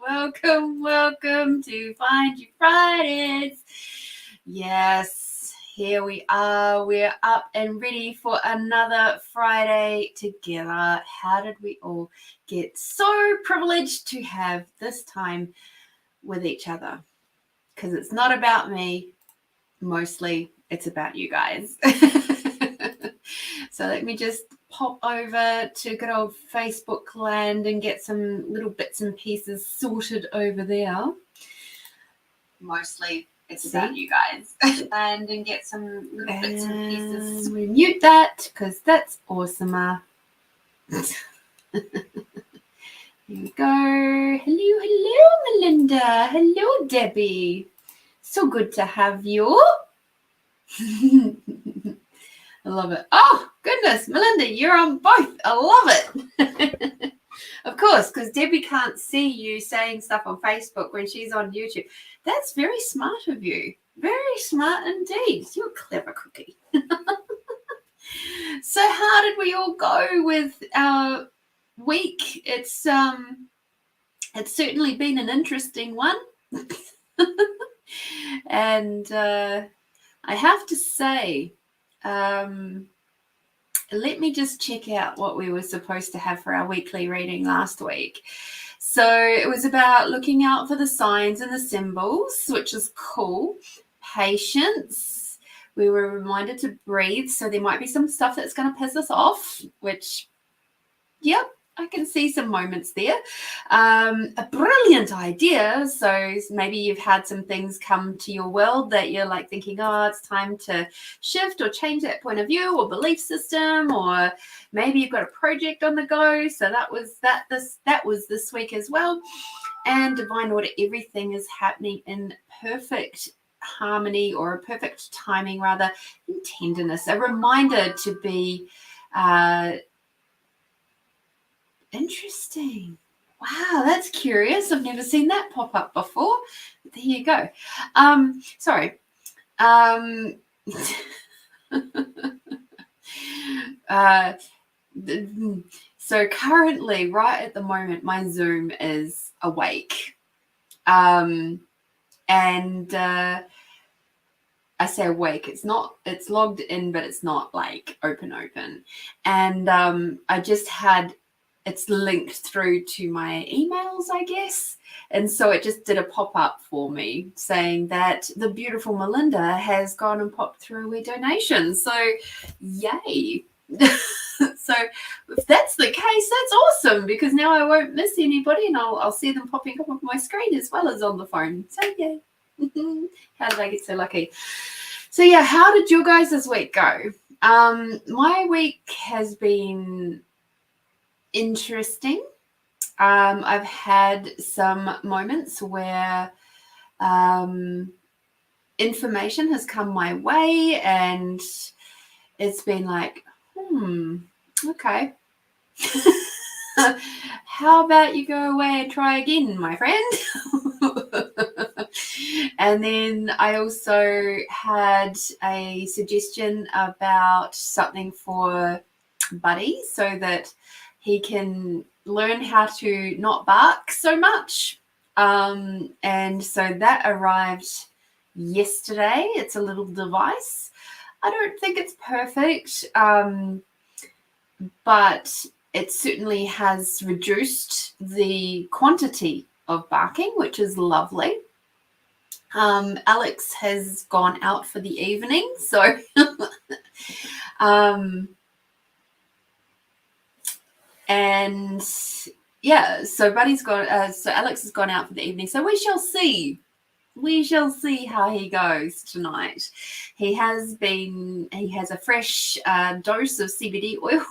Welcome to Find You Fridays. Yes, here we are. We're up and ready for another Friday together. How did we all get so privileged to have this time with each other? Because it's not about me, mostly it's about you guys. So let me just pop over to good old Facebook land and get some little bits and pieces sorted over there. Mostly it's about you guys. And get some little bits and pieces. We mute that because that's awesomer. Here we go. Hello, Melinda. Hello, Debbie. So good to have you. I love it. Oh, goodness, Melinda, you're on both. I love it. Of course, because Debbie can't see you saying stuff on Facebook when she's on YouTube. That's very smart of you. Very smart indeed. You're a clever cookie. So how did we all go with our week? It's certainly been an interesting one. And I have to say, let me just check out what we were supposed to have for our weekly reading last week. So it was about looking out for the signs and the symbols, which is cool. Patience. We were reminded to breathe. So there might be some stuff that's going to piss us off, which, yep, I can see some moments there. A brilliant idea. So maybe you've had some things come to your world that you're like thinking, oh, it's time to shift or change that point of view or belief system, or maybe you've got a project on the go. So that was this week as well. And divine order, everything is happening in perfect harmony, or a perfect timing rather, in tenderness. A reminder to be interesting. Wow, that's curious. I've never seen that pop up before. There you go. Sorry. So currently, right at the moment, my Zoom is awake. And I say awake, it's logged in, but it's not like open. And I just had, it's linked through to my emails, I guess. And so it just did a pop-up for me saying that the beautiful Melinda has gone and popped through a wee donation. So yay. So if that's the case, that's awesome, because now I won't miss anybody and I'll see them popping up on my screen as well as on the phone. So yay. How did I get so lucky? So yeah, how did your guys' week go? My week has been interesting. I've had some moments where information has come my way and it's been like, okay. How about you go away and try again, my friend? And then I also had a suggestion about something for Buddy so that he can learn how to not bark so much. And so that arrived yesterday. It's a little device. I don't think it's perfect, but it certainly has reduced the quantity of barking, which is lovely. Alex has gone out for the evening, so and yeah, so Buddy's gone. So Alex has gone out for the evening. So we shall see. We shall see how he goes tonight. He has a fresh dose of CBD oil.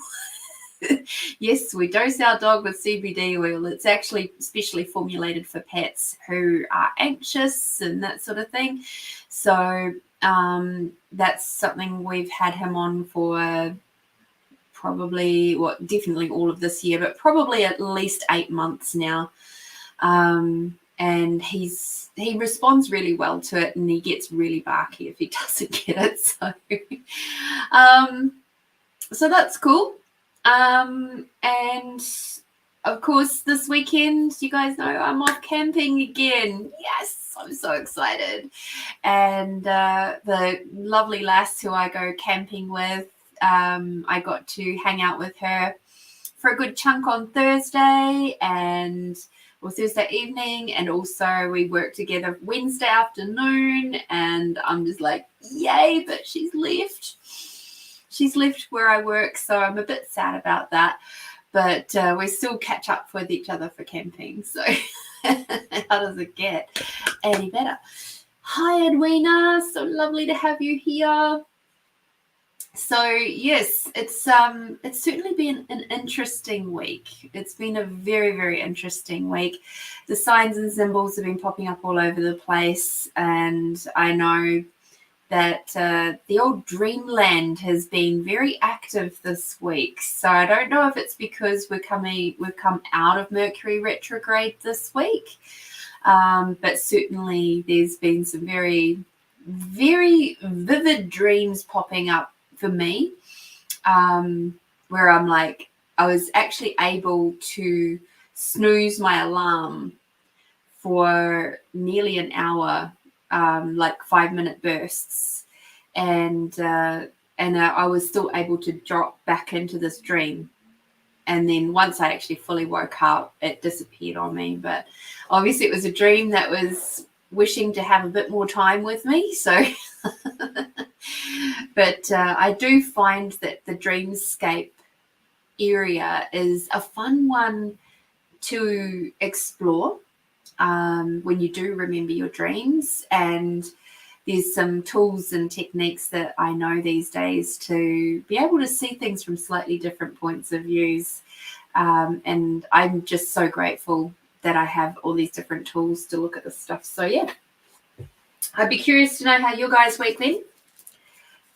Yes, we dose our dog with CBD oil. It's actually specially formulated for pets who are anxious and that sort of thing. So that's something we've had him on for probably, definitely all of this year, but probably at least 8 months now. And he responds really well to it, and he gets really barky if he doesn't get it. So that's cool. And of course, this weekend, you guys know I'm off camping again. Yes, I'm so excited. And the lovely lass who I go camping with, I got to hang out with her for a good chunk on Thursday or Thursday evening, and also we worked together Wednesday afternoon, and I'm just like, yay, but she's left where I work, so I'm a bit sad about that, but we still catch up with each other for camping, so how does it get any better? Hi Edwina, so lovely to have you here. So yes, it's certainly been an interesting week. It's been a very, very interesting week. The signs and symbols have been popping up all over the place, and I know that the old dreamland has been very active this week. So I don't know if it's because we've come out of Mercury retrograde this week, but certainly there's been some very, very vivid dreams popping up for me, where I'm like, I was actually able to snooze my alarm for nearly an hour, like 5-minute bursts, and I was still able to drop back into this dream. And then once I actually fully woke up, it disappeared on me. But obviously it was a dream that was wishing to have a bit more time with me. So, but I do find that the dreamscape area is a fun one to explore when you do remember your dreams. And there's some tools and techniques that I know these days to be able to see things from slightly different points of views. And I'm just so grateful that I have all these different tools to look at this stuff. So yeah, I'd be curious to know how your guys' week been.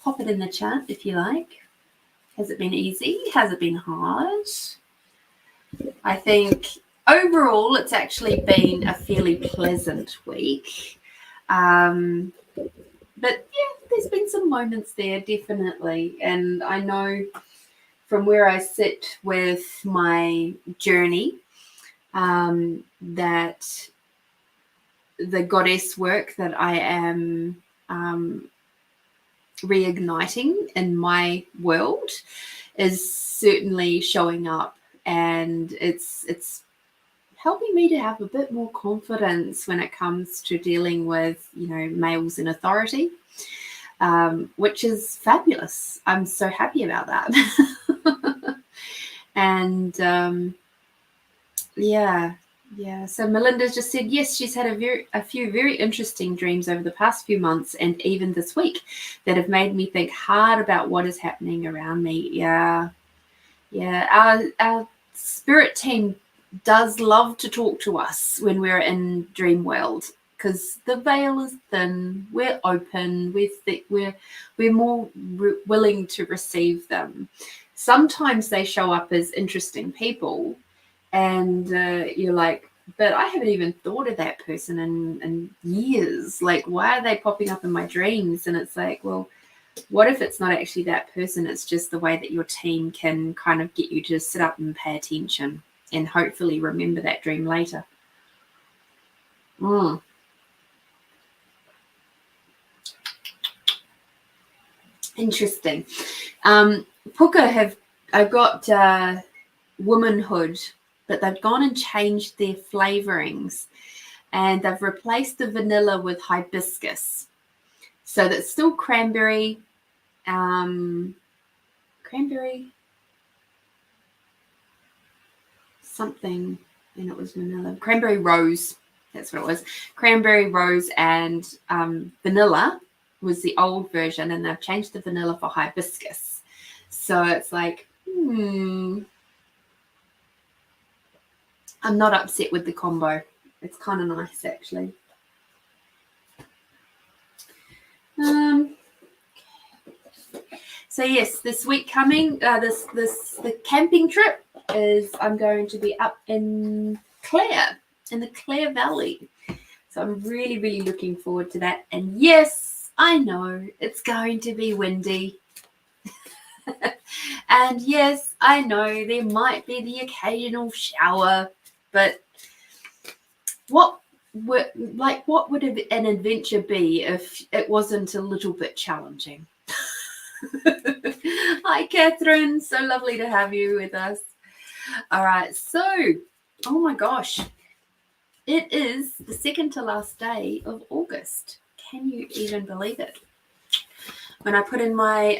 Pop it in the chat if you like. Has it been easy? Has it been hard? I think overall it's actually been a fairly pleasant week. But yeah, there's been some moments there, definitely. And I know from where I sit with my journey, that the goddess work that I am reigniting in my world is certainly showing up, and it's helping me to have a bit more confidence when it comes to dealing with, males in authority, which is fabulous. I'm so happy about that. And yeah. So Melinda's just said, yes, she's had a few very interesting dreams over the past few months and even this week that have made me think hard about what is happening around me. Yeah. Our spirit team does love to talk to us when we're in dream world, because the veil is thin, we're open, we're more willing to receive them. Sometimes they show up as interesting people, and you're like, but I haven't even thought of that person in years. Like, why are they popping up in my dreams? And it's like, well, what if it's not actually that person? It's just the way that your team can kind of get you to sit up and pay attention and hopefully remember that dream later. Interesting. Puka I got womanhood, but they've gone and changed their flavorings, and they've replaced the vanilla with hibiscus. So that's still cranberry something, and it was vanilla. Cranberry rose, that's what it was. Cranberry rose and vanilla was the old version, and they've changed the vanilla for hibiscus. So it's like, I'm not upset with the combo. It's kind of nice, actually. So yes, this week coming, the camping trip is, I'm going to be up in the Clare Valley. So I'm really, really looking forward to that. And yes, I know it's going to be windy. And yes, I know there might be the occasional shower, but what would an adventure be if it wasn't a little bit challenging? Hi, Catherine. So lovely to have you with us. All right. So, oh my gosh, it is the second to last day of August. Can you even believe it? When I put in my,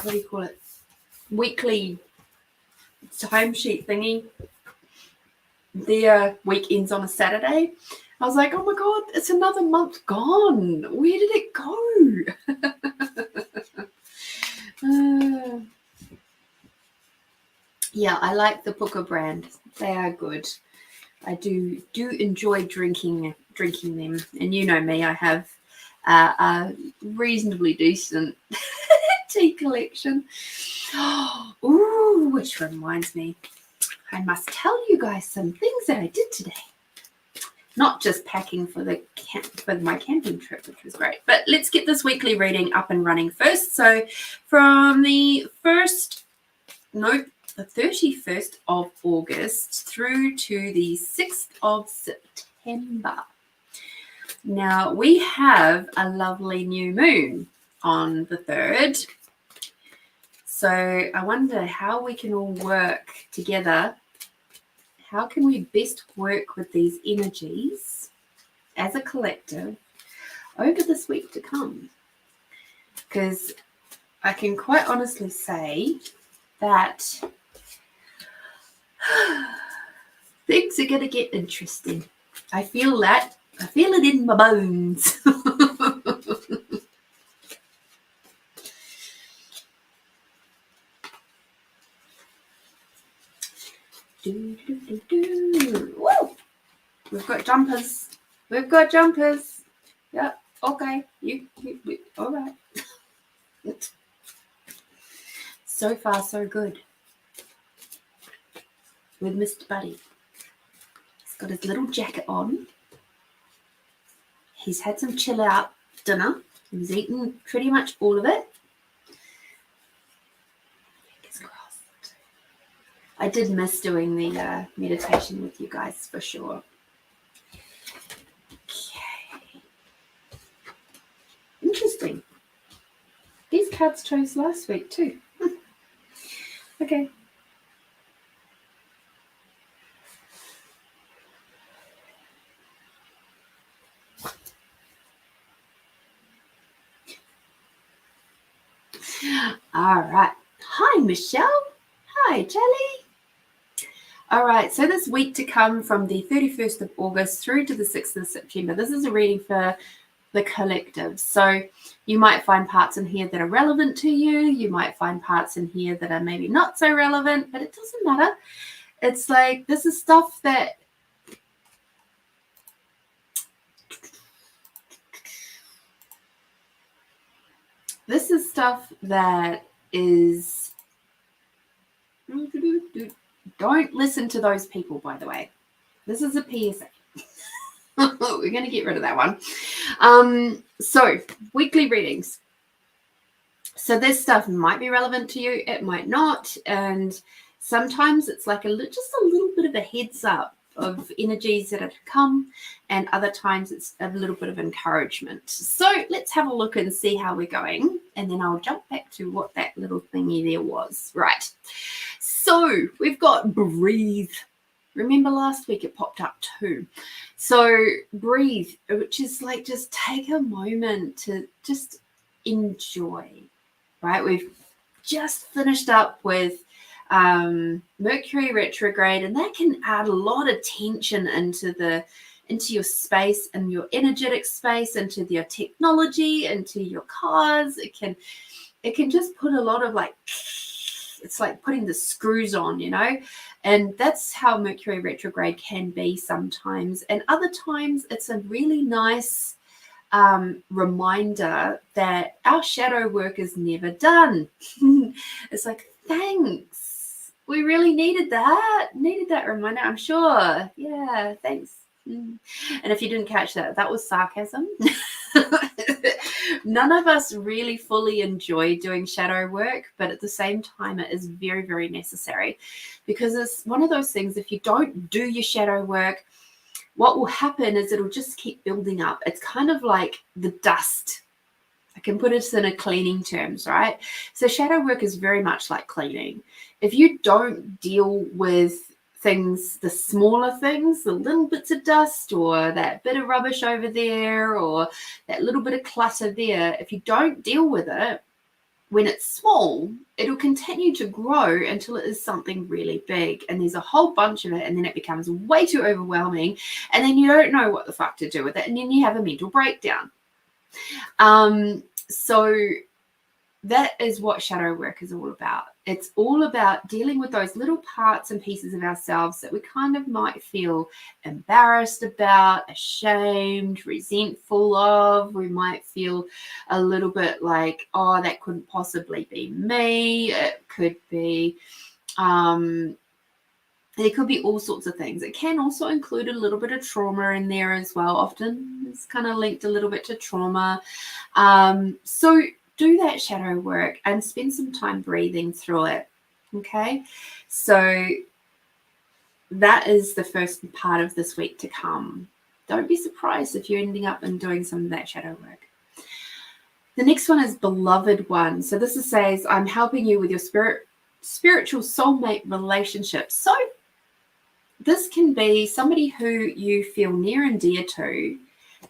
what do you call it? Weekly timesheet thingy, the week ends on a Saturday. I was like, oh my God, it's another month gone. Where did it go? Yeah, I like the Puka brand. They are good. I do enjoy drinking them. And you know me, I have a reasonably decent tea collection. Ooh, which reminds me, I must tell you guys some things that I did today. Not just packing for my camping trip, which was great. But let's get this weekly reading up and running first. So from the 31st of August through to the 6th of September. Now, we have a lovely new moon on the 3rd. So I wonder how we can all work together. How can we best work with these energies as a collective over this week to come? Because I can quite honestly say that things are going to get interesting. I feel that. I feel it in my bones. Woo! We've got jumpers. We've got jumpers. Yep. Okay. You all right. So far, so good. With Mr. Buddy. He's got his little jacket on. He's had some chill out dinner. He's eaten pretty much all of it. Fingers crossed. I did miss doing the meditation with you guys for sure. Okay. Interesting. These cards chose last week too. Okay. All right. Hi, Michelle. Hi, Jelly. All right. So this week to come from the 31st of August through to the 6th of September. This is a reading for the collective. So you might find parts in here that are relevant to you. You might find parts in here that are maybe not so relevant, but it doesn't matter. It's like this is stuff that is don't listen to those people, by the way. This is a PSA. We're going to get rid of that one. So weekly readings. So this stuff might be relevant to you. It might not. And sometimes it's like just a little bit of a heads up of energies that have come, and other times it's a little bit of encouragement. So let's have a look and see how we're going, and then I'll jump back to what that little thingy there was. Right. So we've got breathe. Remember last week it popped up too. So breathe, which is like just take a moment to just enjoy, right? We've just finished up with Mercury retrograde, and that can add a lot of tension into your space and your energetic space, into your technology, into your cars. It can just put a lot of it's like putting the screws on, and that's how Mercury retrograde can be sometimes. And other times it's a really nice reminder that our shadow work is never done. It's like, thanks. We really needed that reminder, I'm sure. Yeah, thanks. And if you didn't catch that, that was sarcasm. None of us really fully enjoy doing shadow work, but at the same time, it is very, very necessary, because it's one of those things, if you don't do your shadow work, what will happen is it'll just keep building up. It's kind of like the dust. I can put it in a cleaning terms, right? So shadow work is very much like cleaning. If you don't deal with things, the smaller things, the little bits of dust or that bit of rubbish over there or that little bit of clutter there, if you don't deal with it, when it's small, it'll continue to grow until it is something really big. And there's a whole bunch of it, and then it becomes way too overwhelming. And then you don't know what the fuck to do with it. And then you have a mental breakdown. So that is what shadow work is all about. It's all about dealing with those little parts and pieces of ourselves that we kind of might feel embarrassed about, ashamed, resentful of. We might feel a little bit like, oh, that couldn't possibly be me. It could be, there could be all sorts of things. It can also include a little bit of trauma in there as well. Often it's kind of linked a little bit to trauma. So do that shadow work and spend some time breathing through it. Okay, so that is the first part of this week to come. Don't be surprised if you're ending up and doing some of that shadow work. The next one is beloved one. So this says, I'm helping you with your spiritual soulmate relationship. So this can be somebody who you feel near and dear to,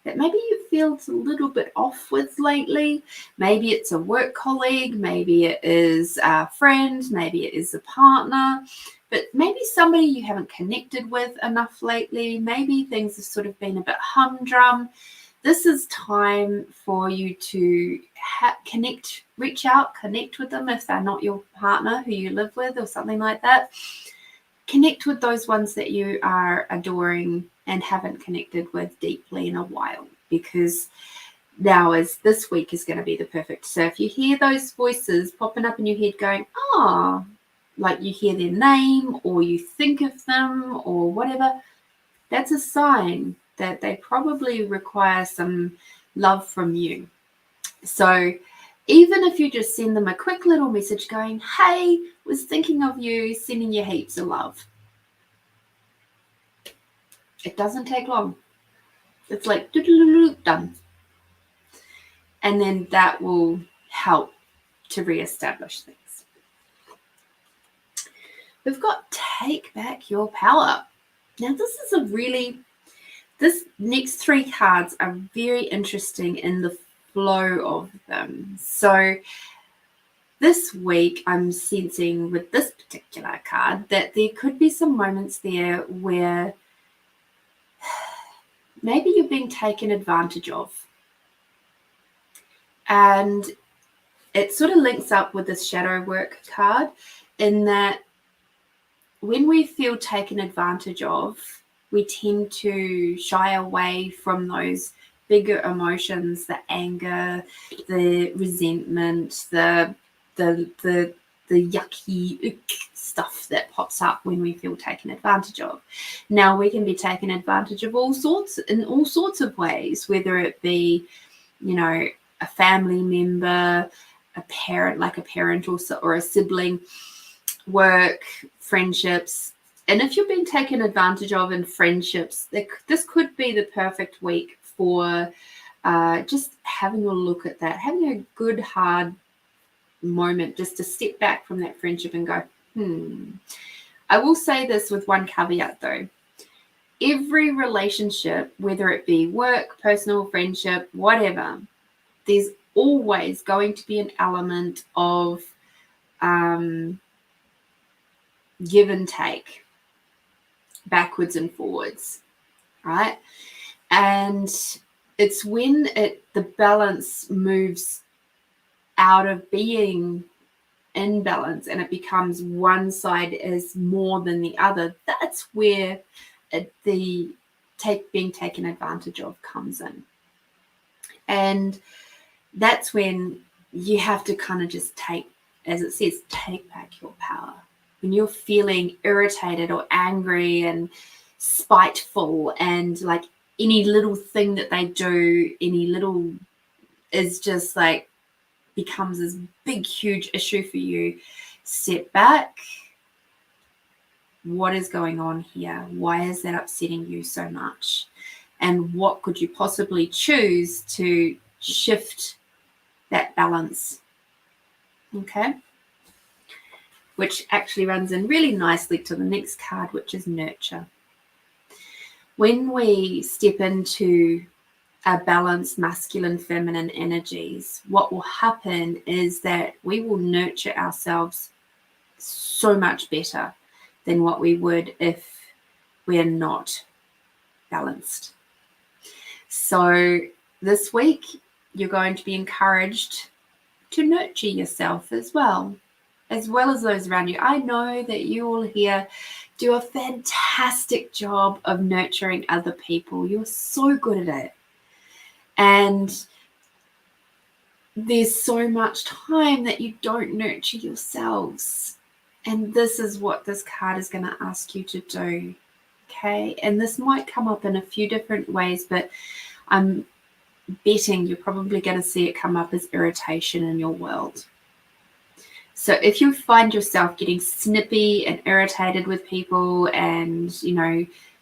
that maybe you feel a little bit off with lately. Maybe it's a work colleague, maybe it is a friend, maybe it is a partner, but maybe somebody you haven't connected with enough lately. Maybe things have sort of been a bit humdrum. This is time for you to connect, reach out, connect with them if they're not your partner who you live with or something like that. Connect with those ones that you are adoring and haven't connected with deeply in a while, because now is this week is going to be the perfect. So if you hear those voices popping up in your head going, oh, like you hear their name or you think of them or whatever, that's a sign that they probably require some love from you. So even if you just send them a quick little message going, hey, was thinking of you, sending you heaps of love. It doesn't take long. It's like done. And then that will help to reestablish things. We've got take back your power. Now this next three cards are very interesting in the flow of them. So this week I'm sensing with this particular card that there could be some moments there where maybe you're being taken advantage of. And it sort of links up with this shadow work card in that when we feel taken advantage of, we tend to shy away from those bigger emotions, the anger, the resentment, the yucky stuff that pops up when we feel taken advantage of. Now, we can be taken advantage of in all sorts of ways, whether it be, a family member, a parent or a sibling, work, friendships. And if you're being taken advantage of in friendships, this could be the perfect week for just having a look at that, having a good, hard moment just to step back from that friendship and go, I will say this with one caveat though. Every relationship, whether it be work, personal, friendship, whatever, there's always going to be an element of give and take, backwards and forwards, right? And it's when the balance moves out of being in balance and it becomes one side is more than the other, that's where being taken advantage of comes in. And that's when you have to kind of just take, as it says, take back your power. When you're feeling irritated or angry and spiteful and like any little thing that they do, any little is just like becomes this big, huge issue for you. Step back. What is going on here? Why is that upsetting you so much? And what could you possibly choose to shift that balance? Okay. Which actually runs in really nicely to the next card, which is nurture. When we step into a balanced masculine, feminine energies, what will happen is that we will nurture ourselves so much better than what we would if we're not balanced. So this week, you're going to be encouraged to nurture yourself as well as those around you. I know that you all here do a fantastic job of nurturing other people. You're so good at it. And there's so much time that you don't nurture yourselves. And this is what this card is going to ask you to do. Okay. And this might come up in a few different ways, but I'm betting you're probably going to see it come up as irritation in your world. So if you find yourself getting snippy and irritated with people and,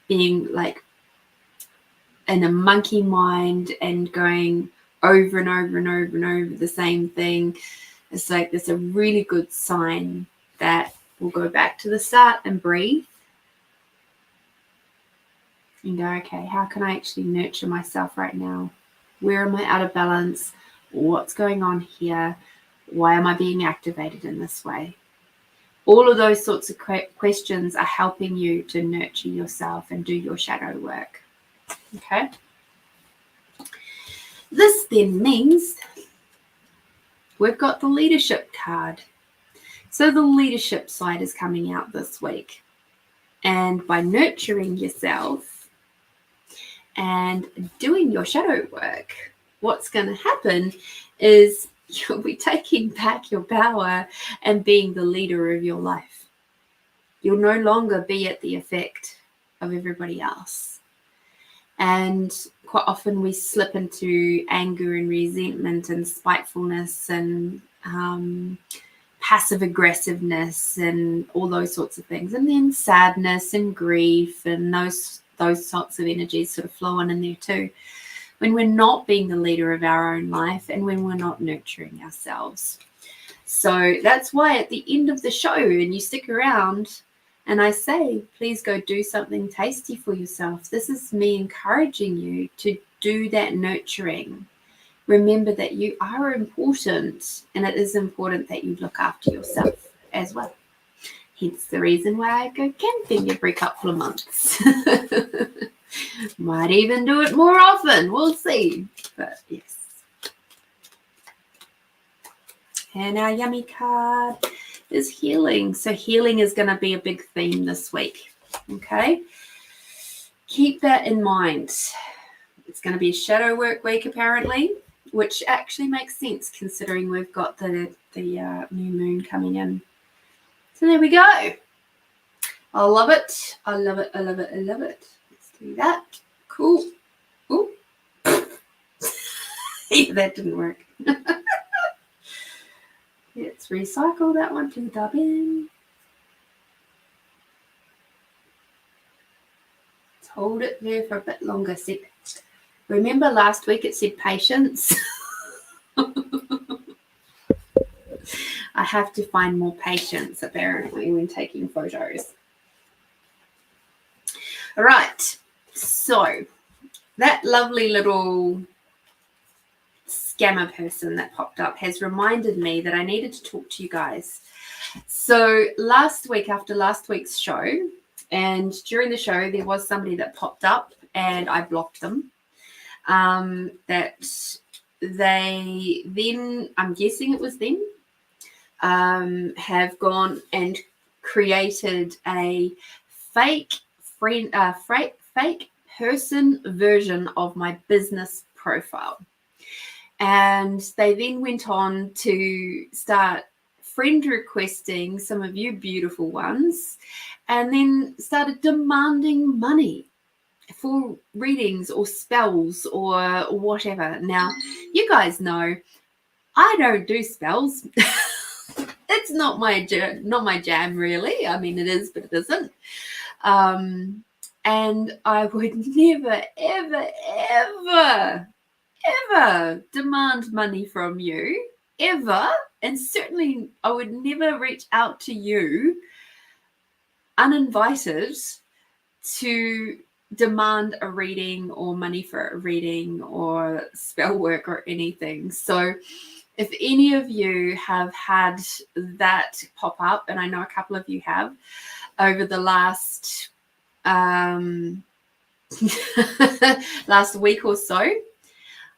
being like in a monkey mind and going over and over and over and over the same thing, it's like there's a really good sign that we'll go back to the start and breathe and go, okay, how can I actually nurture myself right now? Where am I out of balance? What's going on here? Why am I being activated in this way? All of those sorts of questions are helping you to nurture yourself and do your shadow work. Okay? This then means we've got the leadership card. So the leadership side is coming out this week. And by nurturing yourself and doing your shadow work, what's going to happen is you'll be taking back your power and being the leader of your life. You'll no longer be at the effect of everybody else. And quite often we slip into anger and resentment and spitefulness and passive aggressiveness and all those sorts of things. And then sadness and grief and those sorts of energies sort of flow on in there too, when we're not being the leader of our own life and when we're not nurturing ourselves. So that's why at the end of the show, and you stick around, and I say, please go do something tasty for yourself. This is me encouraging you to do that nurturing. Remember that you are important, and it is important that you look after yourself as well. Hence the reason why I go camping every couple of months. Might even do it more often. We'll see. But yes. And our yummy card is healing. So healing is going to be a big theme this week. Okay. Keep that in mind. It's going to be a shadow work week apparently, which actually makes sense considering we've got the new moon coming in. So there we go. I love it. I love it. I love it. I love it. Let's do that. Cool. Ooh. Yeah, that didn't work. Let's recycle that one to the bin. Let's hold it there for a bit longer. Remember last week it said patience? I have to find more patience apparently when taking photos. All right. So that lovely little scammer person that popped up has reminded me that I needed to talk to you guys. So last week, after last week's show, and during the show, there was somebody that popped up and I blocked them. That they then, I'm guessing it was them, have gone and created a fake person version of my business profile. And they then went on to start friend requesting some of you beautiful ones and then started demanding money. for readings or spells or whatever. Now, you guys know I don't do spells. It's not my jam, really. I mean, it is, but it isn't. And I would never, ever, ever, ever demand money from you, ever. And certainly I would never reach out to you uninvited to demand a reading or money for a reading or spell work or anything. So if any of you have had that pop up, and I know a couple of you have over the last last week or so,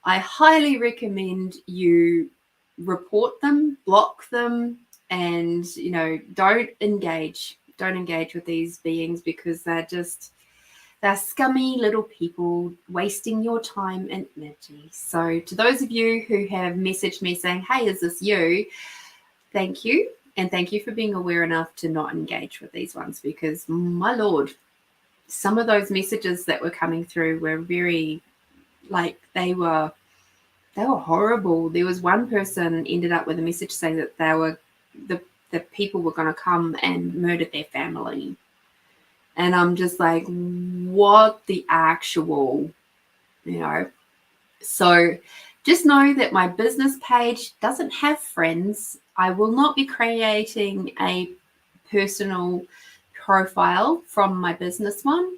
I highly recommend you report them, block them, and don't engage with these beings, because they're scummy little people wasting your time and energy. So to those of you who have messaged me saying, hey, is this you? Thank you. And thank you for being aware enough to not engage with these ones, because my Lord, some of those messages that were coming through were very, they were horrible. There was one person ended up with a message saying that they were the people were going to come and murder their family. And I'm just like, what the actual, So just know that my business page doesn't have friends. I will not be creating a personal profile from my business one.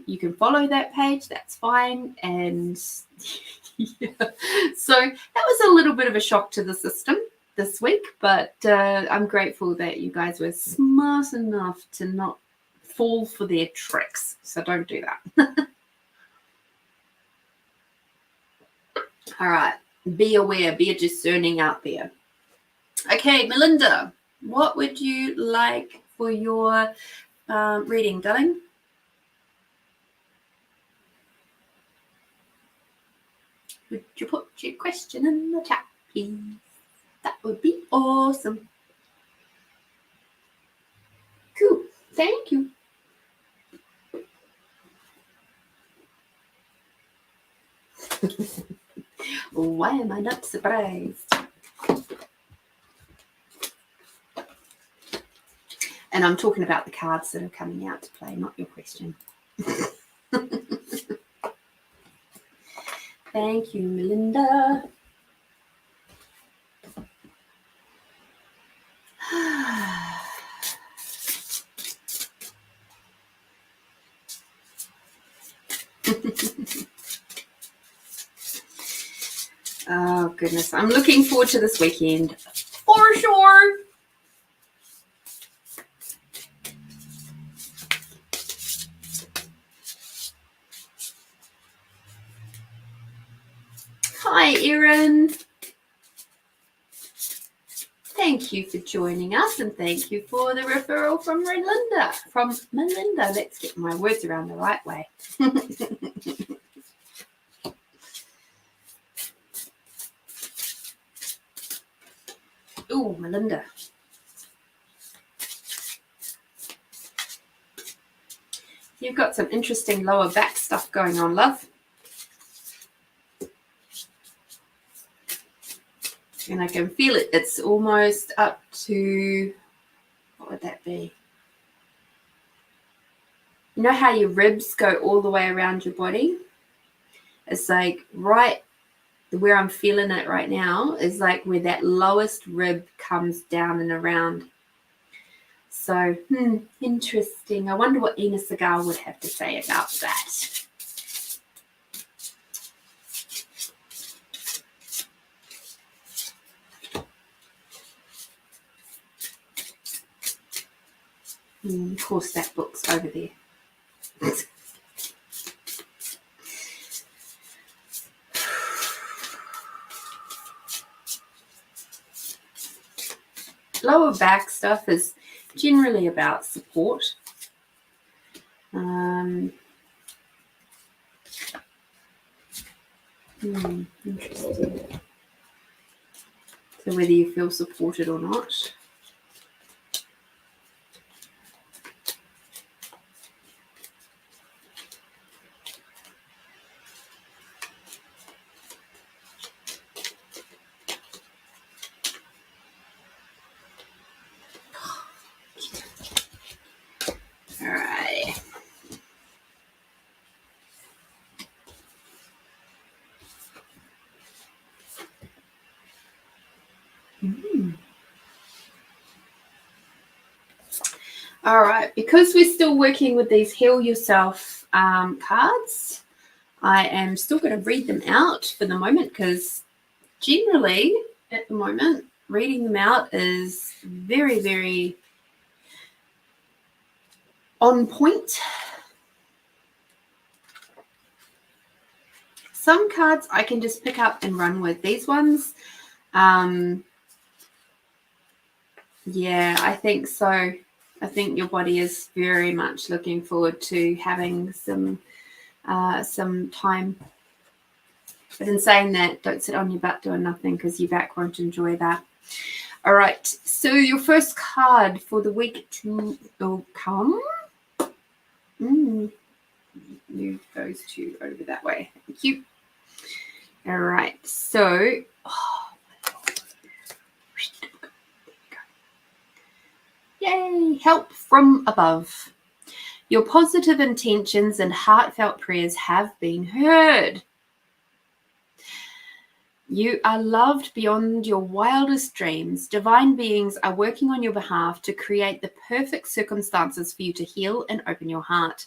You can follow that page, that's fine. And yeah. So that was a little bit of a shock to the system this week, but I'm grateful that you guys were smart enough to not fall for their tricks. So don't do that. All right. Be aware, be discerning out there. Okay, Melinda, what would you like for your reading, darling? Would you put your question in the chat, please? That would be awesome. Cool. Thank you. Why am I not surprised? And I'm talking about the cards that are coming out to play, not your question. Thank you, Melinda. Oh, goodness. I'm looking forward to this weekend for sure. Hi, Erin. Thank you for joining us, and thank you for the referral from Melinda. Let's get my words around the right way. Oh, Melinda. You've got some interesting lower back stuff going on, love. And I can feel it. It's almost up to, what would that be? You know how your ribs go all the way around your body? It's like right where I'm feeling it right now is like where that lowest rib comes down and around. So, interesting. I wonder what Ina Segal would have to say about that. Of course, that book's over there. Lower back stuff is generally about support. Interesting. So whether you feel supported or not. All right, because we're still working with these Heal Yourself cards, I am still going to read them out for the moment because generally at the moment reading them out is very, very on point. Some cards I can just pick up and run with. These ones, yeah, I think so. I think your body is very much looking forward to having some time. But in saying that, don't sit on your butt doing nothing because your back won't enjoy that. All right, so your first card for the week to come. Move those two over that way. Thank you. All right, so yay, help from above. Your positive intentions and heartfelt prayers have been heard. You are loved beyond your wildest dreams. Divine beings are working on your behalf to create the perfect circumstances for you to heal and open your heart.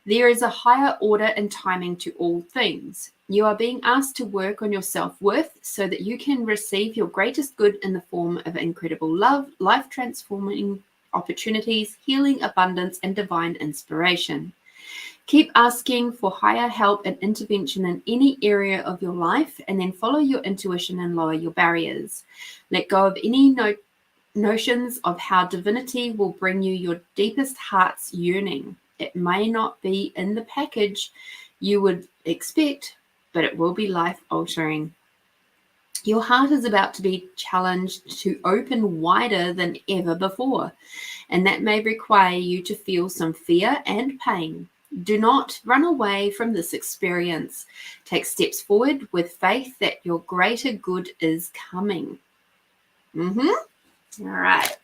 There is a higher order and timing to all things. You are being asked to work on your self-worth so that you can receive your greatest good in the form of incredible love, life-transforming opportunities, healing, abundance, and divine inspiration. Keep asking for higher help and intervention in any area of your life, and then follow your intuition and lower your barriers. Let go of any notions of how divinity will bring you your deepest heart's yearning. It may not be in the package you would expect, but it will be life-altering. Your heart is about to be challenged to open wider than ever before, and that may require you to feel some fear and pain. Do not run away from this experience. Take steps forward with faith that your greater good is coming. All right.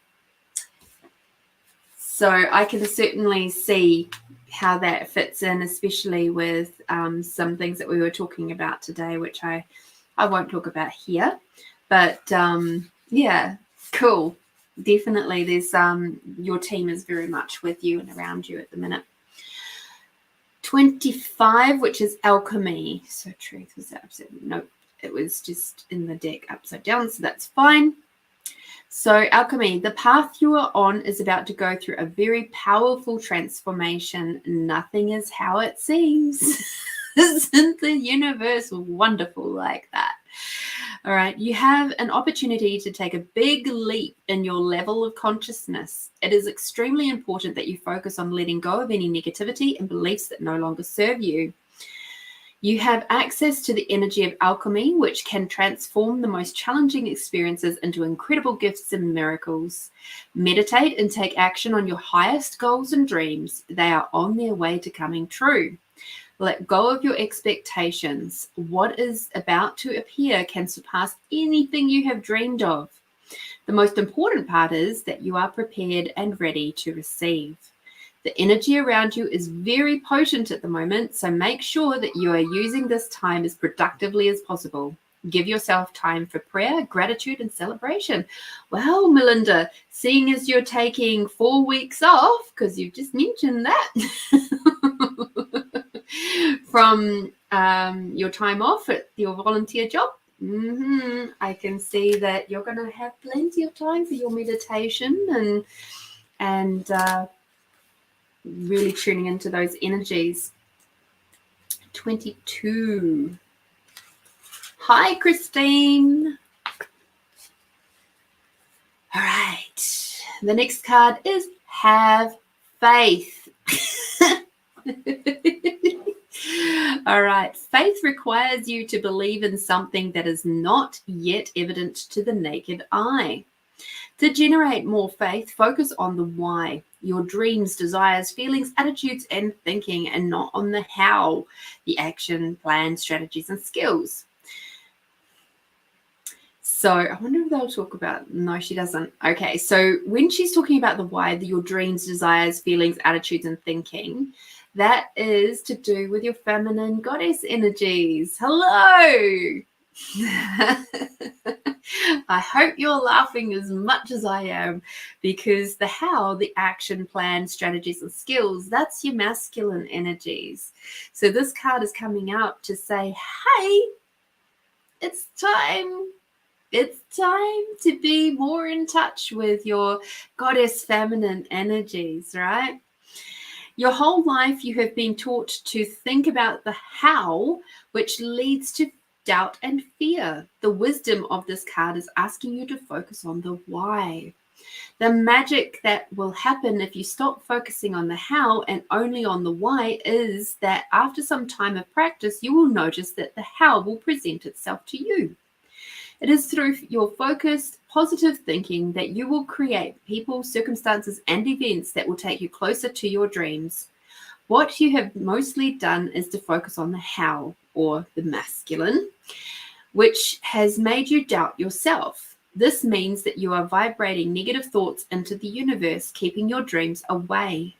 So I can certainly see how that fits in, especially with some things that we were talking about today, which I won't talk about here. But yeah, cool. Definitely there's your team is very much with you and around you at the minute. 25, which is alchemy. So truth was that upside down. Nope, it was just in the deck upside down, so that's fine. So alchemy, the path you are on is about to go through a very powerful transformation. Nothing is how it seems. Isn't the universe wonderful like that? All right, you have an opportunity to take a big leap in your level of consciousness. It is extremely important that you focus on letting go of any negativity and beliefs that no longer serve you. You have access to the energy of alchemy, which can transform the most challenging experiences into incredible gifts and miracles. Meditate and take action on your highest goals and dreams. They are on their way to coming true. Let go of your expectations. What is about to appear can surpass anything you have dreamed of. The most important part is that you are prepared and ready to receive. The energy around you is very potent at the moment, so make sure that you are using this time as productively as possible. Give yourself time for prayer, gratitude, and celebration. Well, Melinda, seeing as you're taking 4 weeks off, because you've just mentioned that, from your time off at your volunteer job, I can see that you're going to have plenty of time for your meditation and really tuning into those energies. 22. Hi, Christine. All right. The next card is Have Faith. All right. Faith requires you to believe in something that is not yet evident to the naked eye. To generate more faith, focus on the why, your dreams, desires, feelings, attitudes, and thinking, and not on the how, the action, plans, strategies, and skills. So I wonder if they'll talk about, no, she doesn't. Okay, so when she's talking about the why, your dreams, desires, feelings, attitudes, and thinking, that is to do with your feminine goddess energies. Hello. I hope you're laughing as much as I am, because the how, the action plan, strategies, and skills, that's your masculine energies. So this card is coming out to say, hey, it's time. It's time to be more in touch with your goddess feminine energies, right? Your whole life you have been taught to think about the how, which leads to doubt and fear. The wisdom of this card is asking you to focus on the why. The magic that will happen if you stop focusing on the how and only on the why is that after some time of practice, you will notice that the how will present itself to you. It is through your focused, positive thinking that you will create people, circumstances, and events that will take you closer to your dreams. What you have mostly done is to focus on the how, or the masculine, which has made you doubt yourself. This means that you are vibrating negative thoughts into the universe, keeping your dreams away.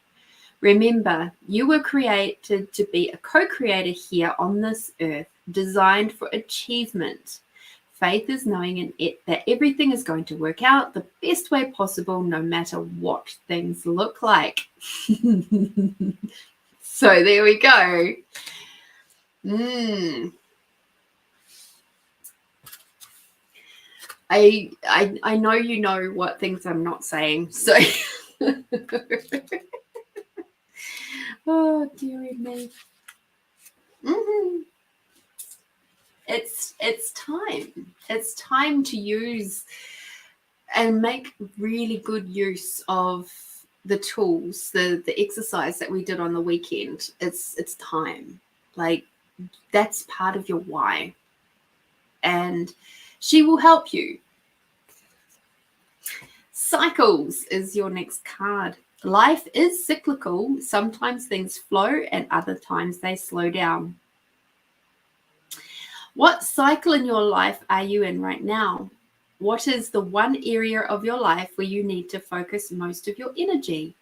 Remember, you were created to be a co-creator here on this earth, designed for achievement. Faith is knowing that everything is going to work out the best way possible, no matter what things look like. So there we go. I know you know what things I'm not saying. So, oh dearie me. It's time. It's time to use and make really good use of the tools, the exercise that we did on the weekend. It's time. Like, that's part of your why. And she will help you. Cycles is your next card. Life is cyclical. Sometimes things flow and other times they slow down. What cycle in your life are you in right now? What is the one area of your life where you need to focus most of your energy?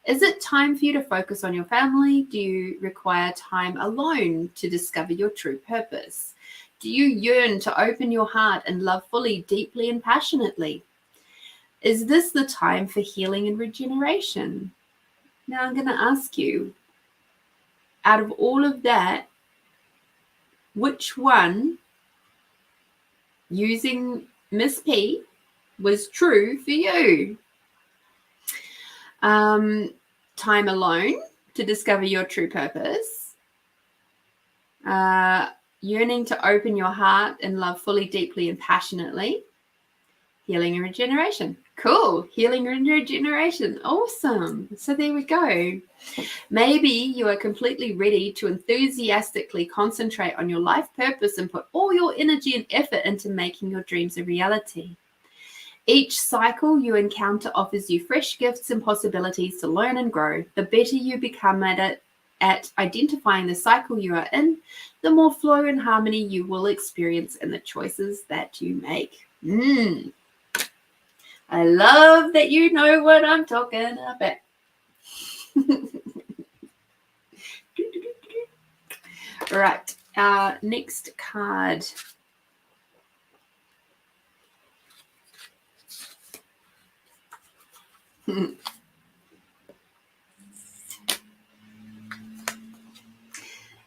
Is it time for you to focus on your family? Do you require time alone to discover your true purpose? Do you yearn to open your heart and love fully, deeply, and passionately? Is this the time for healing and regeneration? Now I'm going to ask you, out of all of that, which one, using Miss P, was true for you? Time alone to discover your true purpose. Yearning to open your heart and love fully, deeply, and passionately. Healing and regeneration. Cool. Healing and regeneration. Awesome. So there we go. Maybe you are completely ready to enthusiastically concentrate on your life purpose and put all your energy and effort into making your dreams a reality. Each cycle you encounter offers you fresh gifts and possibilities to learn and grow. The better you become at identifying the cycle you are in, the more flow and harmony you will experience in the choices that you make. I love that you know what I'm talking about. Right, next card.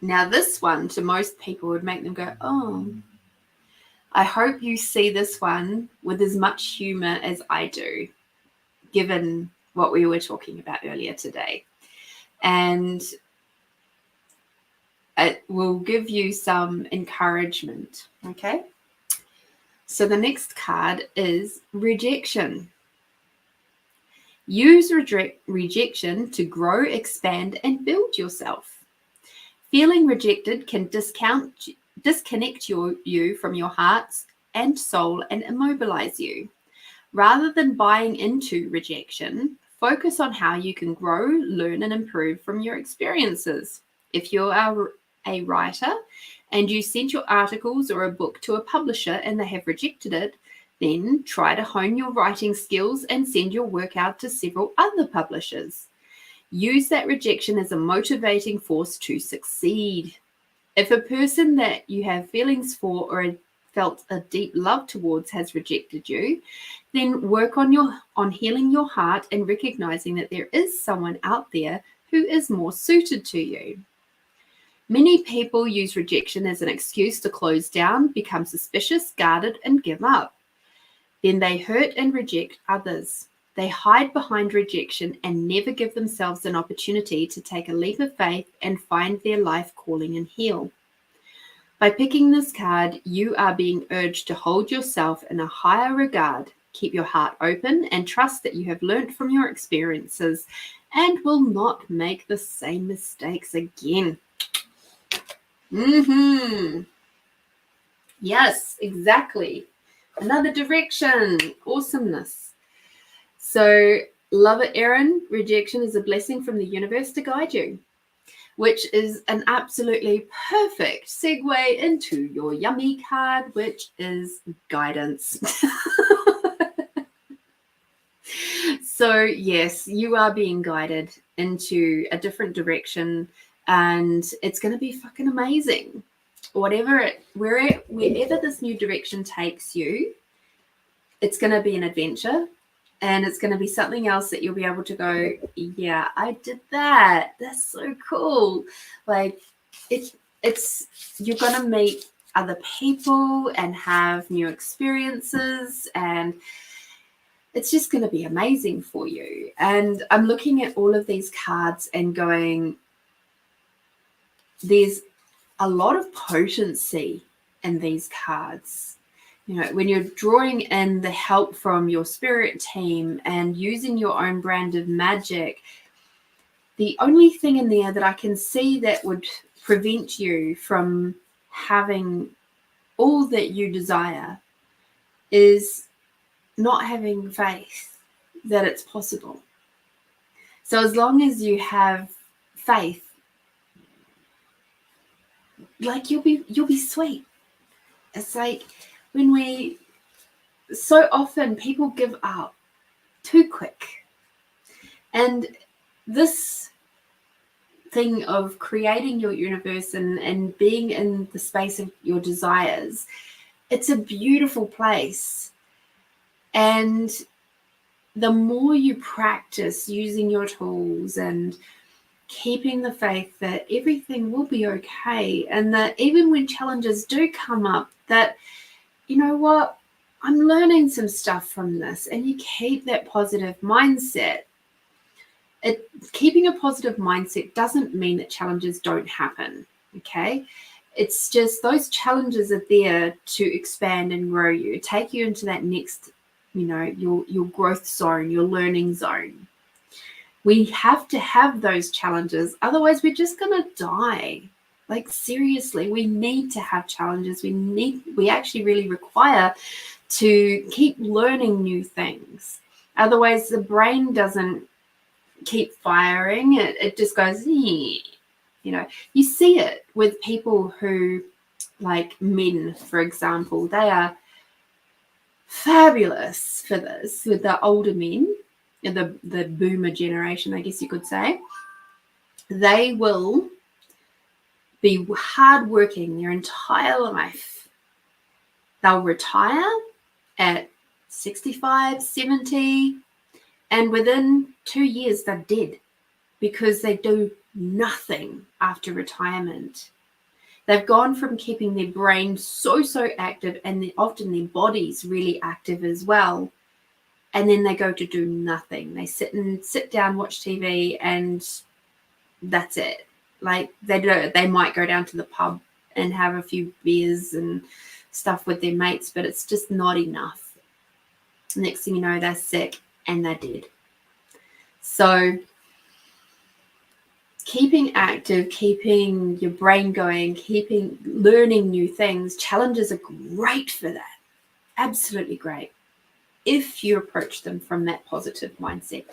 Now this one, to most people, would make them go, oh. I hope you see this one with as much humor as I do, given what we were talking about earlier today. And it will give you some encouragement, okay? So the next card is rejection. Use rejection to grow, expand, and build yourself. Feeling rejected can disconnect you from your heart and soul and immobilize you. Rather than buying into rejection, focus on how you can grow, learn, and improve from your experiences. If you are a writer and you sent your articles or a book to a publisher and they have rejected it, then try to hone your writing skills and send your work out to several other publishers. Use that rejection as a motivating force to succeed. If a person that you have feelings for or felt a deep love towards has rejected you, then work on healing your heart and recognizing that there is someone out there who is more suited to you. Many people use rejection as an excuse to close down, become suspicious, guarded, and give up. Then they hurt and reject others. They hide behind rejection and never give themselves an opportunity to take a leap of faith and find their life calling and heal. By picking this card, you are being urged to hold yourself in a higher regard, keep your heart open, and trust that you have learned from your experiences and will not make the same mistakes again. Yes, exactly. Another direction. Awesomeness. So, love it, Erin. Rejection is a blessing from the universe to guide you, which is an absolutely perfect segue into your yummy card, which is guidance. So, yes, you are being guided into a different direction, and it's going to be fucking amazing. Wherever this new direction takes you, it's going to be an adventure, and it's going to be something else that you'll be able to go, yeah, I did that. That's so cool. Like it's you're going to meet other people and have new experiences, and it's just going to be amazing for you. And I'm looking at all of these cards and going, there's a lot of potency in these cards. You know, when you're drawing in the help from your spirit team and using your own brand of magic, the only thing in there that I can see that would prevent you from having all that you desire is not having faith that it's possible. So as long as you have faith, like you'll be sweet. It's like when so often people give up too quick. And this thing of creating your universe and being in the space of your desires, it's a beautiful place. And the more you practice using your tools and keeping the faith that everything will be okay, and that even when challenges do come up, that, you know what, I'm learning some stuff from this, and you keep that positive mindset. Keeping a positive mindset doesn't mean that challenges don't happen, okay? It's just those challenges are there to expand and grow you, take you into that next, you know, your growth zone, your learning zone. We have to have those challenges, otherwise we're just going to die. Like, seriously, we need to have challenges. We actually really require to keep learning new things. Otherwise, the brain doesn't keep firing. It just goes, you know. You see it with people who, like men, for example, they are fabulous for this with the older men, the boomer generation, I guess you could say. They will be hardworking their entire life. They'll retire at 65, 70, and within 2 years they're dead because they do nothing after retirement. They've gone from keeping their brain so active, and often their body's really active as well, and then they go to do nothing. They sit down, watch TV, and that's it. Like, they might go down to the pub and have a few beers and stuff with their mates, but it's just not enough. Next thing you know, they're sick and they're dead. So keeping active, keeping your brain going, learning new things, challenges are great for that. Absolutely great, if you approach them from that positive mindset.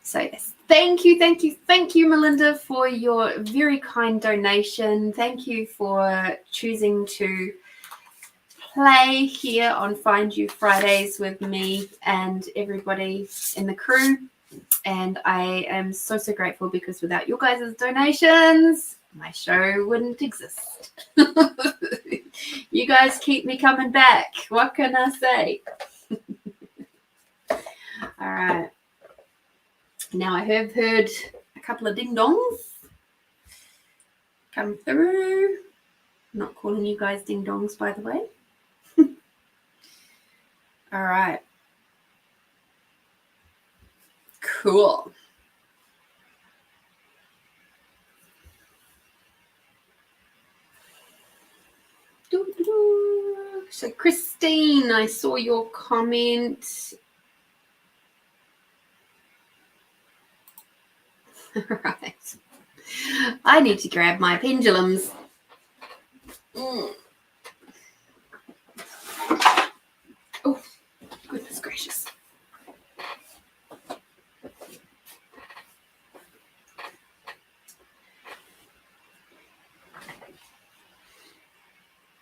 So yes, thank you, Melinda, for your very kind donation. Thank you for choosing to play here on Find You Fridays with me and everybody in the crew. And I am so grateful, because without your guys' donations, my show wouldn't exist. You guys keep me coming back. What can I say? All right. Now I have heard a couple of ding-dongs come through. I'm not calling you guys ding-dongs, by the way. All right. Cool. So Christine, I saw your comment. Right. I need to grab my pendulums. Oh, goodness gracious.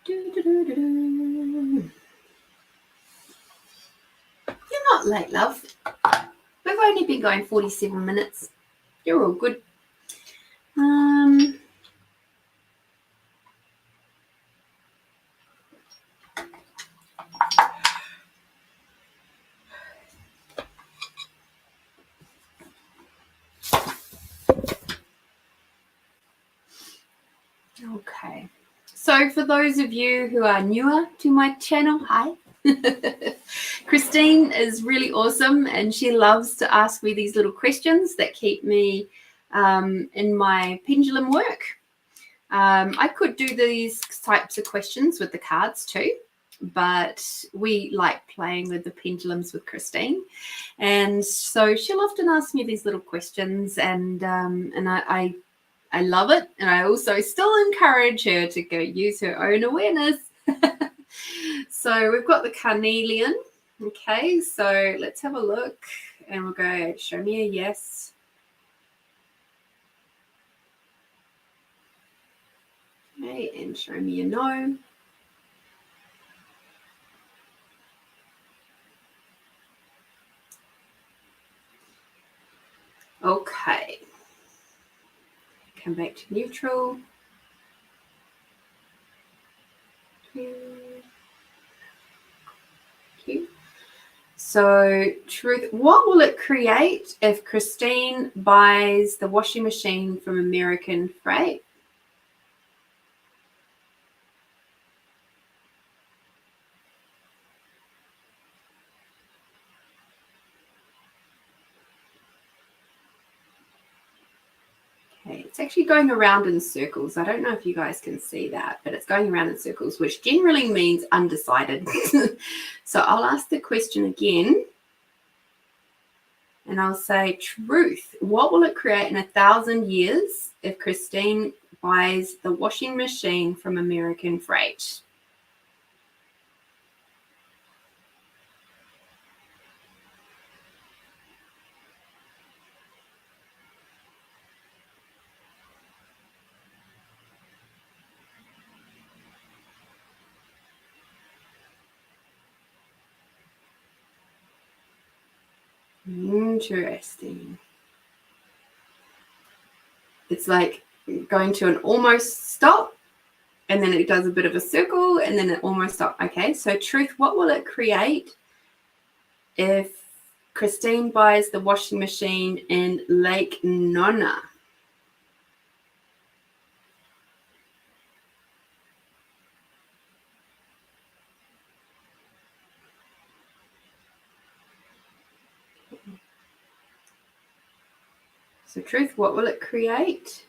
You're not late, love. We've only been going 47 minutes. You're all good. Okay. So for those of you who are newer to my channel, hi. Christine is really awesome, and she loves to ask me these little questions that keep me in my pendulum work. I could do these types of questions with the cards too, but we like playing with the pendulums with Christine. And so she'll often ask me these little questions, and I love it. And I also still encourage her to go use her own awareness. So we've got the carnelian. Okay, so let's have a look, and we'll go, show me a yes. Okay, and show me a no. Okay. Come back to neutral. So, truth, what will it create if Christine buys the washing machine from American Freight? Okay, it's actually going around in circles. I don't know if you guys can see that, but it's going around in circles, which generally means undecided. So I'll ask the question again. And I'll say, truth, what will it create in 1,000 years if Christine buys the washing machine from American Freight? Interesting. It's like going to an almost stop, and then it does a bit of a circle, and then it almost stop. Okay, so truth, what will it create if Christine buys the washing machine in Lake Nona? So truth, what will it create?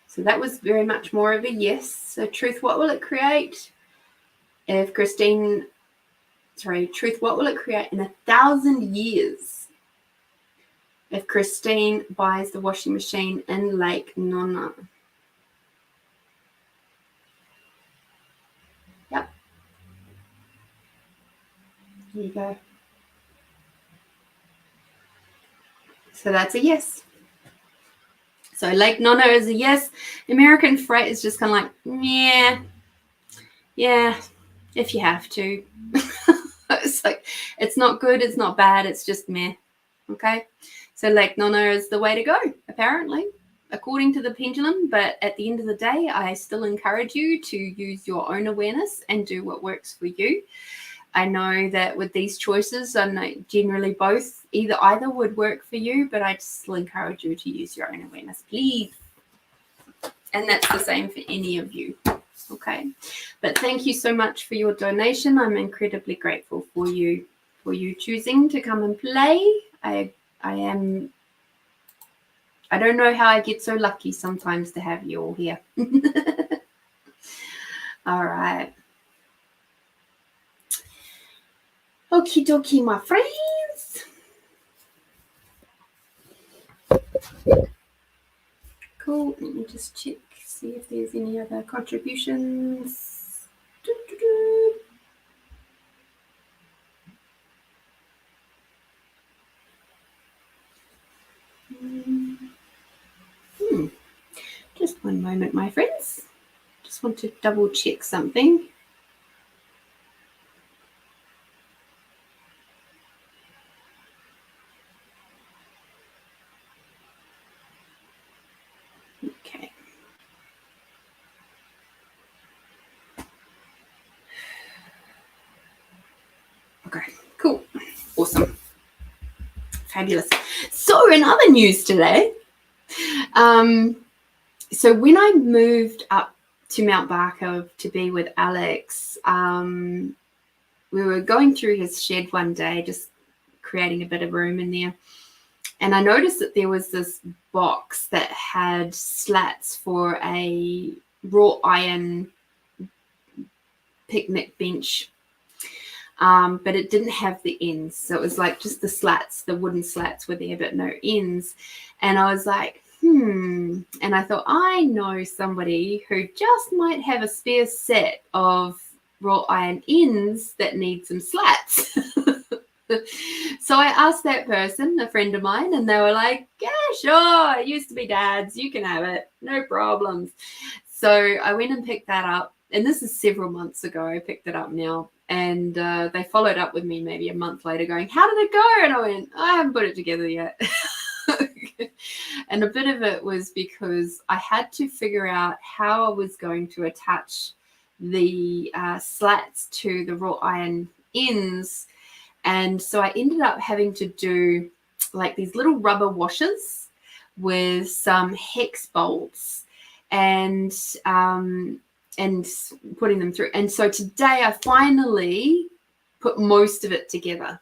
So that was very much more of a yes. So truth, what will it create if Christine, truth, what will it create in 1,000 years if Christine buys the washing machine in Lake Nona? Yep. There you go. So that's a yes. So Lake Nona is a yes. American Freight is just kind of like, yeah, if you have to. It's like, it's not good, it's not bad, it's just meh. Okay. So Lake Nona is the way to go, apparently. according to the pendulum, but at the end of the day, I still encourage you to use your own awareness and do what works for you. I know that with these choices, I know generally both, either would work for you, but I still encourage you to use your own awareness, please. And that's the same for any of you. Okay. But thank you so much for your donation. I'm incredibly grateful for you choosing to come and play. I don't know how I get so lucky sometimes to have you all here. All right. Okie dokie, my friends. Cool. Let me just check, see if there's any other contributions. Just one moment, my friends. Just want to double check something. Okay. Okay, cool. Awesome. Fabulous. So in other news today, so when I moved up to Mount Barker to be with Alex, we were going through his shed one day, just creating a bit of room in there. And I noticed that there was this box that had slats for a wrought iron picnic bench, but it didn't have the ends. So it was like just the slats, the wooden slats were there, but no ends. And I was like, and I thought, I know somebody who just might have a spare set of wrought iron ends that need some slats. So I asked that person, a friend of mine, and they were like, yeah, sure, it used to be Dad's, you can have it, no problems. So I went and picked that up, and this is several months ago. I picked it up now, and they followed up with me maybe a month later going, how did it go? And I went, I haven't put it together yet. And a bit of it was because I had to figure out how I was going to attach the slats to the wrought iron ends. And so I ended up having to do like these little rubber washers with some hex bolts and putting them through. And so today I finally put most of it together.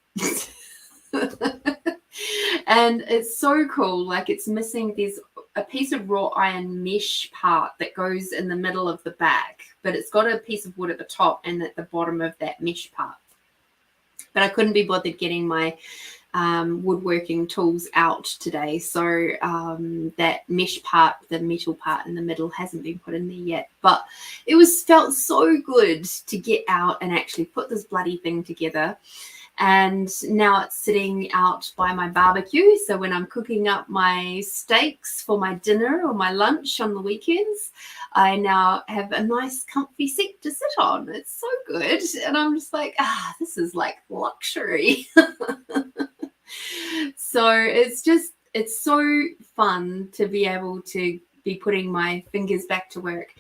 And it's so cool. Like, it's missing, there's a piece of wrought iron mesh part that goes in the middle of the back, but it's got a piece of wood at the top and at the bottom of that mesh part. But I couldn't be bothered getting my woodworking tools out today. So that mesh part, the metal part in the middle, hasn't been put in there yet. But it felt so good to get out and actually put this bloody thing together. And now it's sitting out by my barbecue. So when I'm cooking up my steaks for my dinner or my lunch on the weekends, I now have a nice comfy seat to sit on. It's so good. And I'm just like, this is like luxury. So it's so fun to be able to be putting my fingers back to work.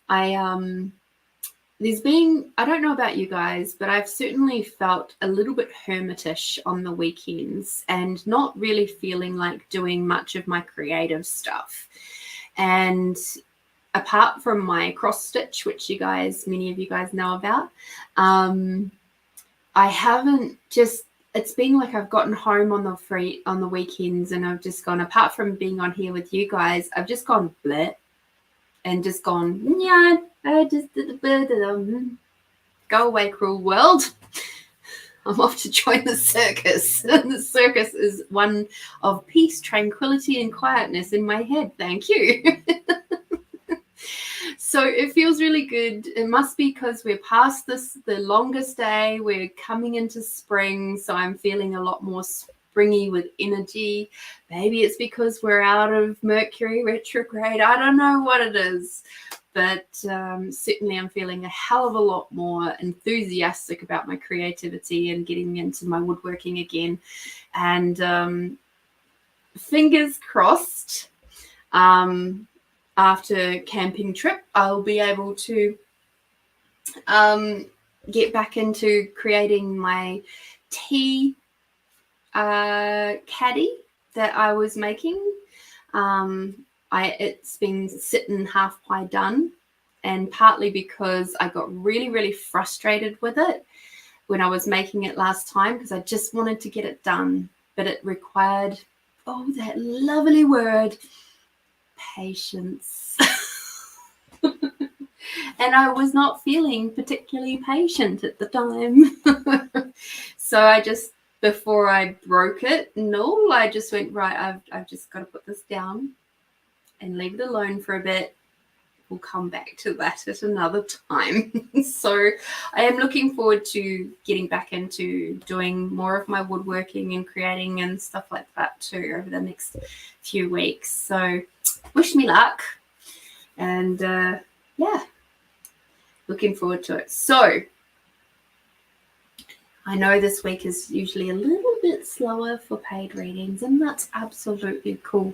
I don't know about you guys, but I've certainly felt a little bit hermitish on the weekends and not really feeling like doing much of my creative stuff. And apart from my cross stitch, which many of you guys know about, I haven't it's been like I've gotten home on the weekends and I've just gone, apart from being on here with you guys, I've just gone bleh and just gone, yeah, I just did a bit of go away, cruel world. I'm off to join the circus. And the circus is one of peace, tranquility, and quietness in my head. Thank you. So it feels really good. It must be because we're past the longest day. We're coming into spring. So I'm feeling a lot more springy with energy. Maybe it's because we're out of Mercury retrograde. I don't know what it is. But certainly I'm feeling a hell of a lot more enthusiastic about my creativity and getting into my woodworking again. And fingers crossed, after camping trip, I'll be able to get back into creating my tea caddy that I was making. It's been sitting half pie done, and partly because I got really, really frustrated with it when I was making it last time, because I just wanted to get it done, but it required, that lovely word, patience. And I was not feeling particularly patient at the time. So I just, before I broke it, I just went, right, I've just got to put this down and leave it alone for a bit. We'll come back to that at another time. So I am looking forward to getting back into doing more of my woodworking and creating and stuff like that too over the next few weeks. So wish me luck. And looking forward to it. So I know this week is usually a little bit slower for paid readings, and that's absolutely cool.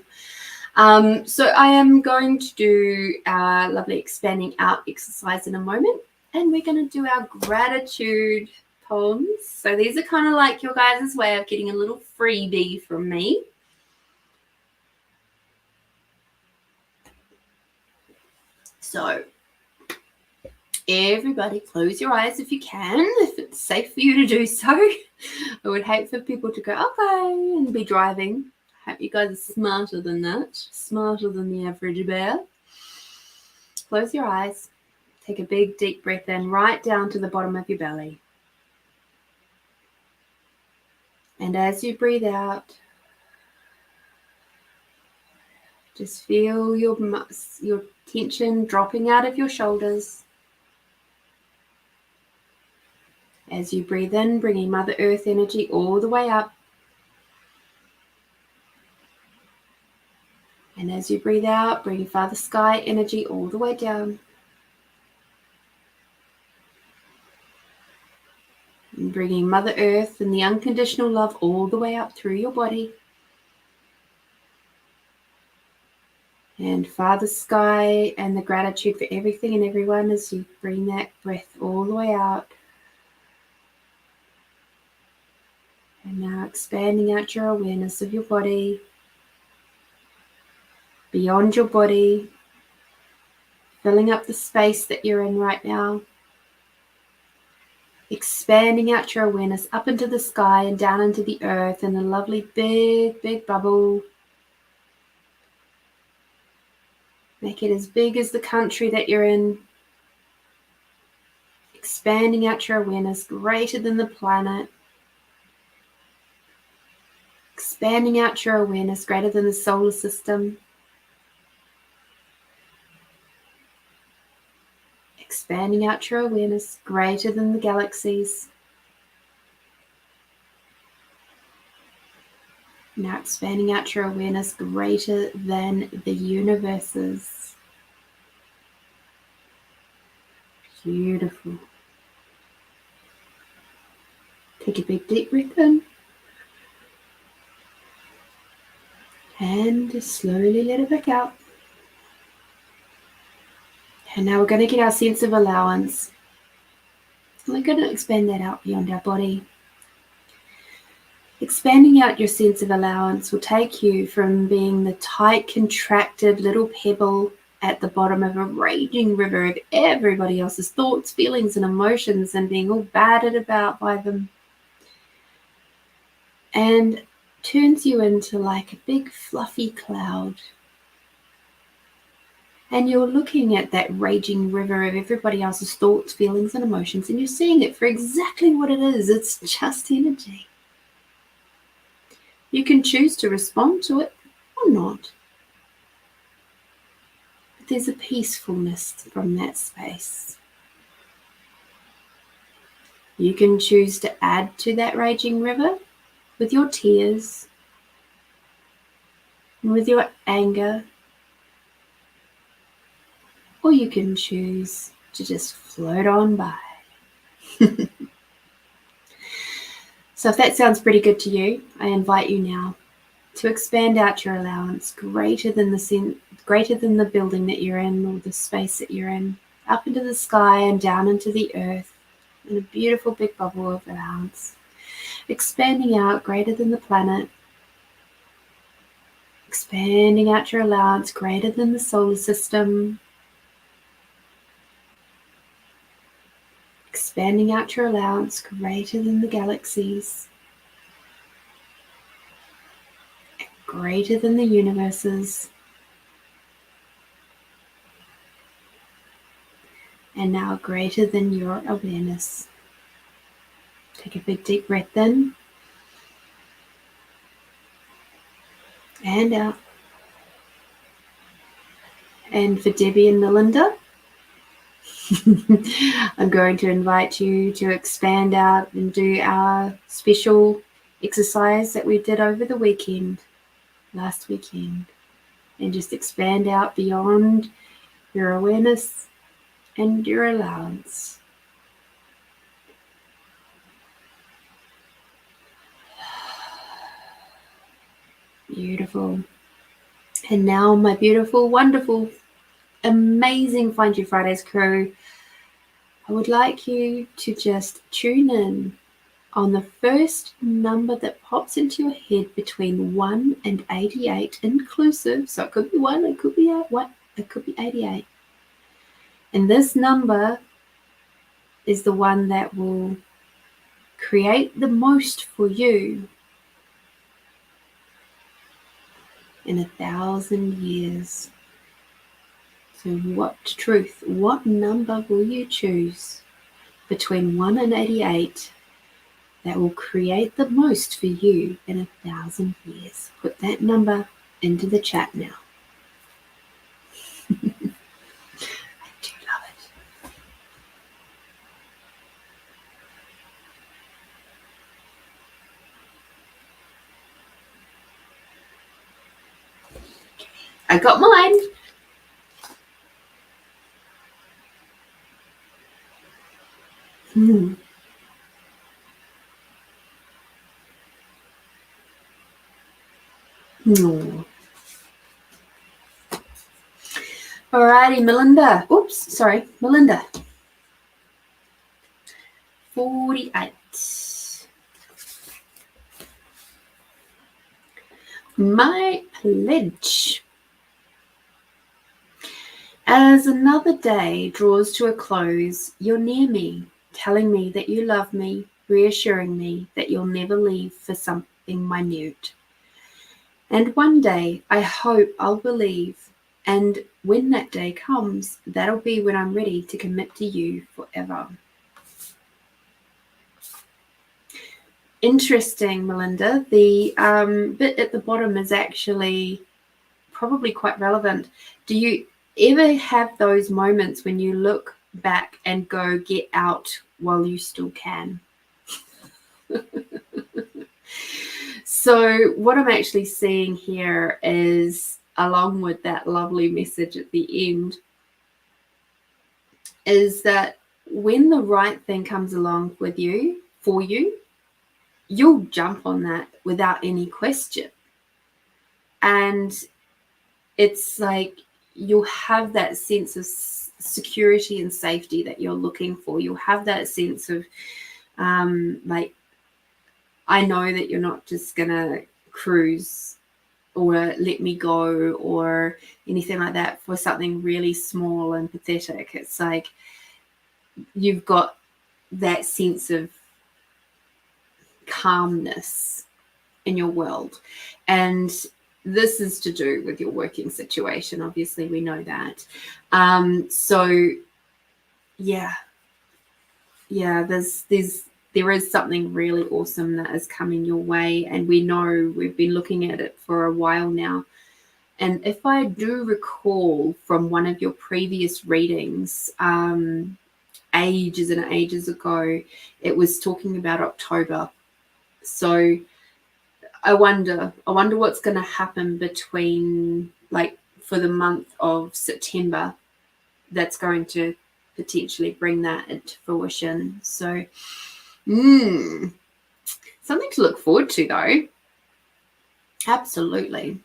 So I am going to do our lovely expanding out exercise in a moment, and we're going to do our gratitude poems. So these are kind of like your guys' way of getting a little freebie from me. So everybody close your eyes if you can, if it's safe for you to do so. I would hate for people to go, okay, and be driving. I hope you guys are smarter than that, smarter than the average bear. Close your eyes. Take a big, deep breath in, right down to the bottom of your belly. And as you breathe out, just feel your tension dropping out of your shoulders. As you breathe in, bringing Mother Earth energy all the way up. And as you breathe out, bring Father Sky energy all the way down. And bringing Mother Earth and the unconditional love all the way up through your body. And Father Sky and the gratitude for everything and everyone as you bring that breath all the way out. And now expanding out your awareness of your body, beyond your body, filling up the space that you're in right now. Expanding out your awareness up into the sky and down into the earth in a lovely big, big bubble. Make it as big as the country that you're in. Expanding out your awareness greater than the planet. Expanding out your awareness greater than the solar system. Expanding out your awareness greater than the galaxies. Now expanding out your awareness greater than the universes. Beautiful. Take a big deep breath in. And just slowly let it back out. And now we're going to get our sense of allowance. We're going to expand that out beyond our body. Expanding out your sense of allowance will take you from being the tight, contracted little pebble at the bottom of a raging river of everybody else's thoughts, feelings, and emotions, and being all battered about by them, and turns you into like a big fluffy cloud. And you're looking at that raging river of everybody else's thoughts, feelings, and emotions, and you're seeing it for exactly what it is. It's just energy. You can choose to respond to it or not. But there's a peacefulness from that space. You can choose to add to that raging river with your tears and with your anger. Or you can choose to just float on by. So if that sounds pretty good to you, I invite you now to expand out your allowance greater than the greater than the building that you're in or the space that you're in, up into the sky and down into the earth in a beautiful big bubble of allowance, expanding out greater than the planet, expanding out your allowance greater than the solar system, expanding out your allowance greater than the galaxies, greater than the universes. And now greater than your awareness. Take a big deep breath in and out. And for Debbie and Melinda, I'm going to invite you to expand out and do our special exercise that we did over the weekend, last weekend, and just expand out beyond your awareness and your allowance. Beautiful. And now, my beautiful, wonderful, amazing Find You Fridays crew, I would like you to just tune in on the first number that pops into your head between 1 and 88 inclusive. So it could be 1, it could be 8, it could be 88. And this number is the one that will create the most for you in 1,000 years. So what number will you choose between 1 and 88 that will create the most for you in 1,000 years? Put that number into the chat now. I do love it. I got mine. Alrighty, Melinda. Melinda. 48. My pledge. As another day draws to a close, you're near me, telling me that you love me, reassuring me that you'll never leave for something minute. And one day, I hope I'll believe, and when that day comes, that'll be when I'm ready to commit to you forever. Interesting, Melinda. The bit at the bottom is actually probably quite relevant. Do you ever have those moments when you look back and go, get out while you still can? So what I'm actually seeing here is, along with that lovely message at the end, is that when the right thing comes along for you, you'll jump on that without any question. And it's like you'll have that sense of security and safety that you're looking for. You'll have that sense of like, I know that you're not just gonna cruise or let me go or anything like that for something really small and pathetic. It's like you've got that sense of calmness in your world. And this is to do with your working situation. Obviously, we know that. So there is something really awesome that is coming your way, and we know we've been looking at it for a while now. And if I do recall from one of your previous readings, ages and ages ago, it was talking about October. So I wonder what's going to happen between, like, for the month of September that's going to potentially bring that into fruition. So something to look forward to, though. Absolutely.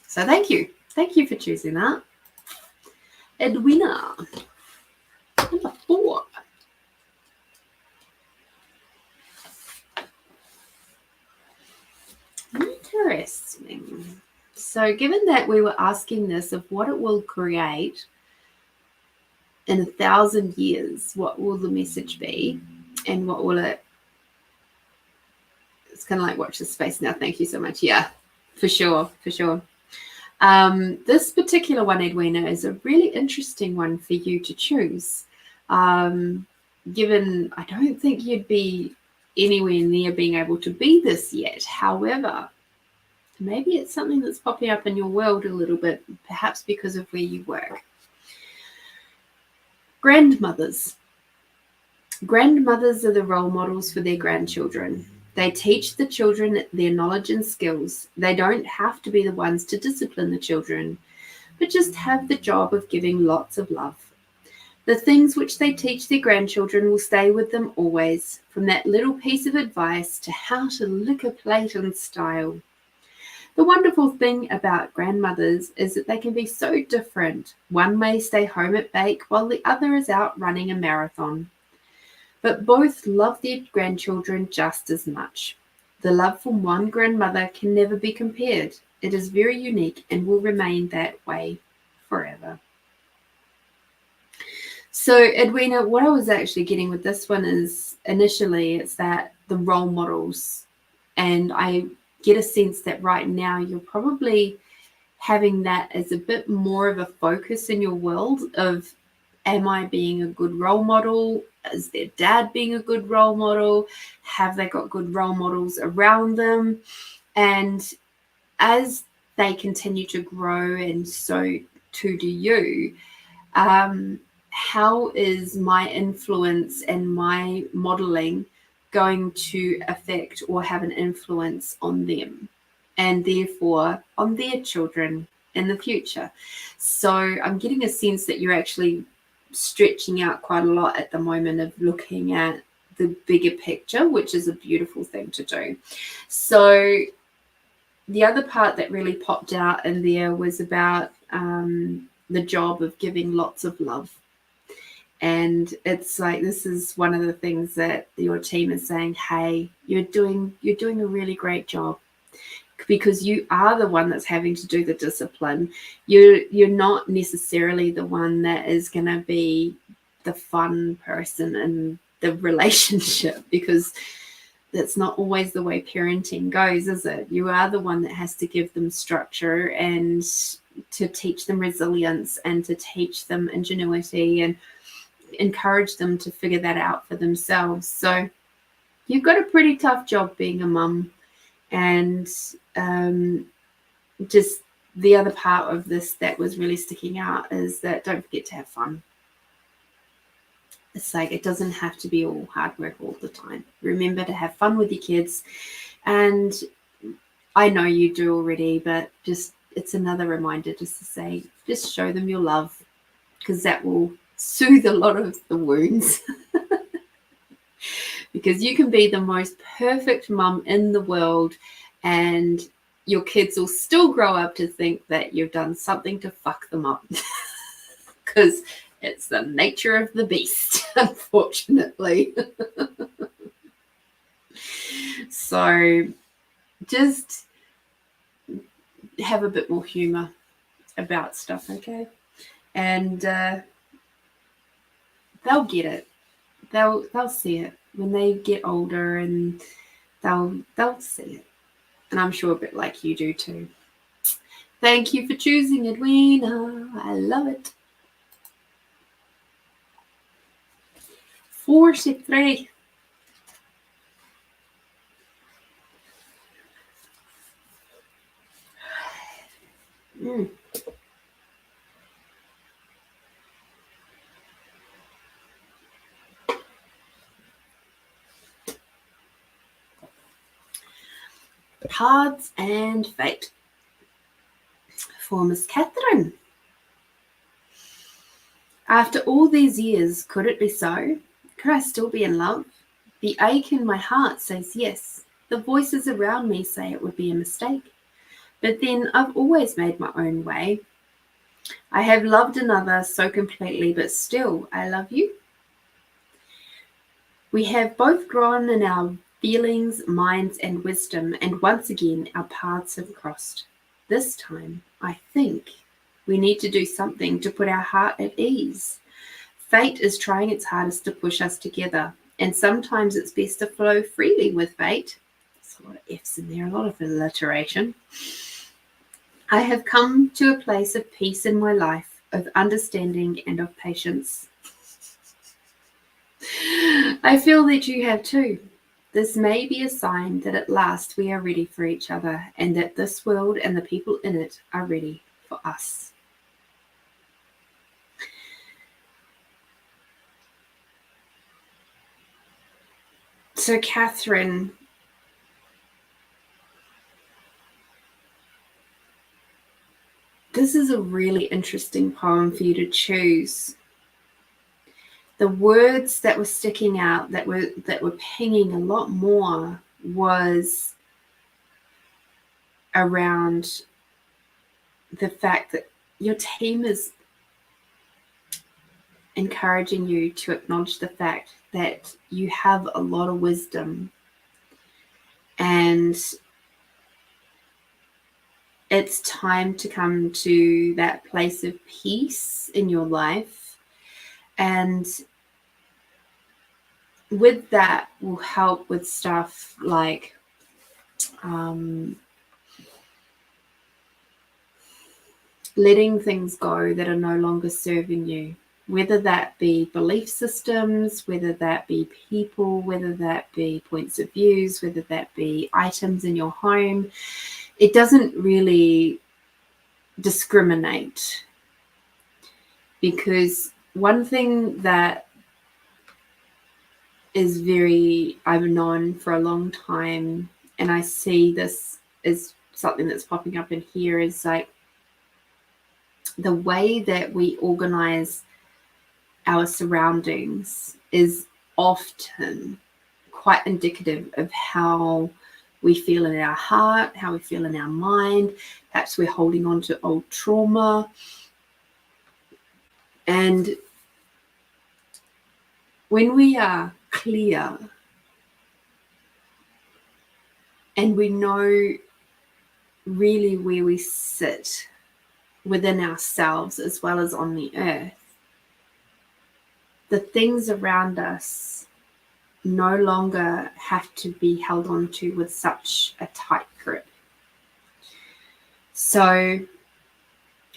So thank you. Thank you for choosing that. Edwina, number 4. Interesting. So given that we were asking this of what it will create in 1,000 years, what will the message be? And what will it... It's kind of like watch this space now. Thank you so much. Yeah, for sure. This particular one, Edwina, is a really interesting one for you to choose. Given I don't think you'd be anywhere near being able to be this yet. However, maybe it's something that's popping up in your world a little bit, perhaps because of where you work. Grandmothers. Grandmothers are the role models for their grandchildren. They teach the children their knowledge and skills. They don't have to be the ones to discipline the children, but just have the job of giving lots of love. The things which they teach their grandchildren will stay with them always, from that little piece of advice to how to lick a plate in style. The wonderful thing about grandmothers is that they can be so different. One may stay home at bake while the other is out running a marathon. But both love their grandchildren just as much. The love from one grandmother can never be compared. It is very unique and will remain that way forever. So, Edwina, what I was actually getting with this one is initially it's that the role models, and I get a sense that right now you're probably having that as a bit more of a focus in your world of, am I being a good role model? Is their dad being a good role model? Have they got good role models around them? And as they continue to grow, and so too do you, how is my influence and my modeling going to affect or have an influence on them, and therefore on their children in the future? So I'm getting a sense that you're actually stretching out quite a lot at the moment of looking at the bigger picture, which is a beautiful thing to do. So the other part that really popped out in there was about the job of giving lots of love. And it's like, this is one of the things that your team is saying, hey, you're doing a really great job, because you are the one that's having to do the discipline. You're not necessarily the one that is going to be the fun person in the relationship, because that's not always the way parenting goes, is it? You are the one that has to give them structure and to teach them resilience and to teach them ingenuity and encourage them to figure that out for themselves. So you've got a pretty tough job being a mum. And just the other part of this that was really sticking out is that don't forget to have fun. It's like, it doesn't have to be all hard work all the time. Remember to have fun with your kids. And I know you do already, but just, it's another reminder just to say, just show them your love, because that will soothe a lot of the wounds. Because you can be the most perfect mum in the world and your kids will still grow up to think that you've done something to fuck them up. Because it's the nature of the beast, unfortunately. So just have a bit more humor about stuff, okay? And they'll get it. They'll see it when they get older, and they'll see it. And I'm sure a bit like you do too. Thank you for choosing, Edwina. I love it. 43. Cards and fate for Miss Catherine. After all these years, could it be so? Could I still be in love? The ache in my heart says yes. The voices around me say it would be a mistake. But then I've always made my own way. I have loved another so completely, but still, I love you. We have both grown in our feelings, minds, and wisdom, and once again, our paths have crossed. This time, I think we need to do something to put our heart at ease. Fate is trying its hardest to push us together, and sometimes it's best to flow freely with fate. There's a lot of F's in there, a lot of alliteration. I have come to a place of peace in my life, of understanding and of patience. I feel that you have too. This may be a sign that at last we are ready for each other, and that this world and the people in it are ready for us. So, Catherine, this is a really interesting poem for you to choose. The words that were sticking out, that were pinging a lot more, was around the fact that your team is encouraging you to acknowledge the fact that you have a lot of wisdom, and it's time to come to that place of peace in your life. And with that will help with stuff like letting things go that are no longer serving you, whether that be belief systems, whether that be people, whether that be points of views, whether that be items in your home. It doesn't really discriminate, because one thing that is I've known for a long time, and I see this as something that's popping up in here, is like the way that we organize our surroundings is often quite indicative of how we feel in our heart, how we feel in our mind. Perhaps we're holding on to old trauma. And when we are clear and we know really where we sit within ourselves as well as on the earth, the things around us no longer have to be held on to with such a tight grip. So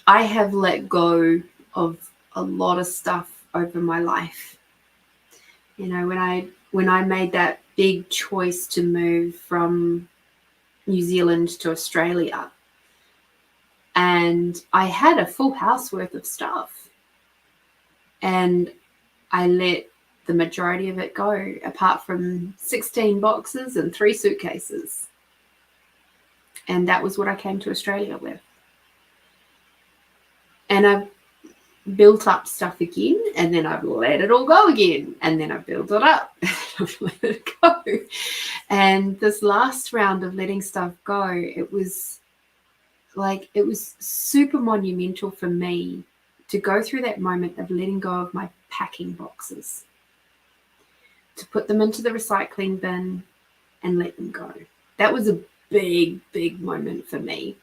I have let go of a lot of stuff over my life. You know, when I made that big choice to move from New Zealand to Australia, and I had a full house worth of stuff, and I let the majority of it go, apart from 16 boxes and 3 suitcases. And that was what I came to Australia with. And I've built up stuff again, and then I've let it all go again, and then I've built it up and I've let it go. And this last round of letting stuff go, it was super monumental for me to go through that moment of letting go of my packing boxes, to put them into the recycling bin and let them go. That was a big, big moment for me,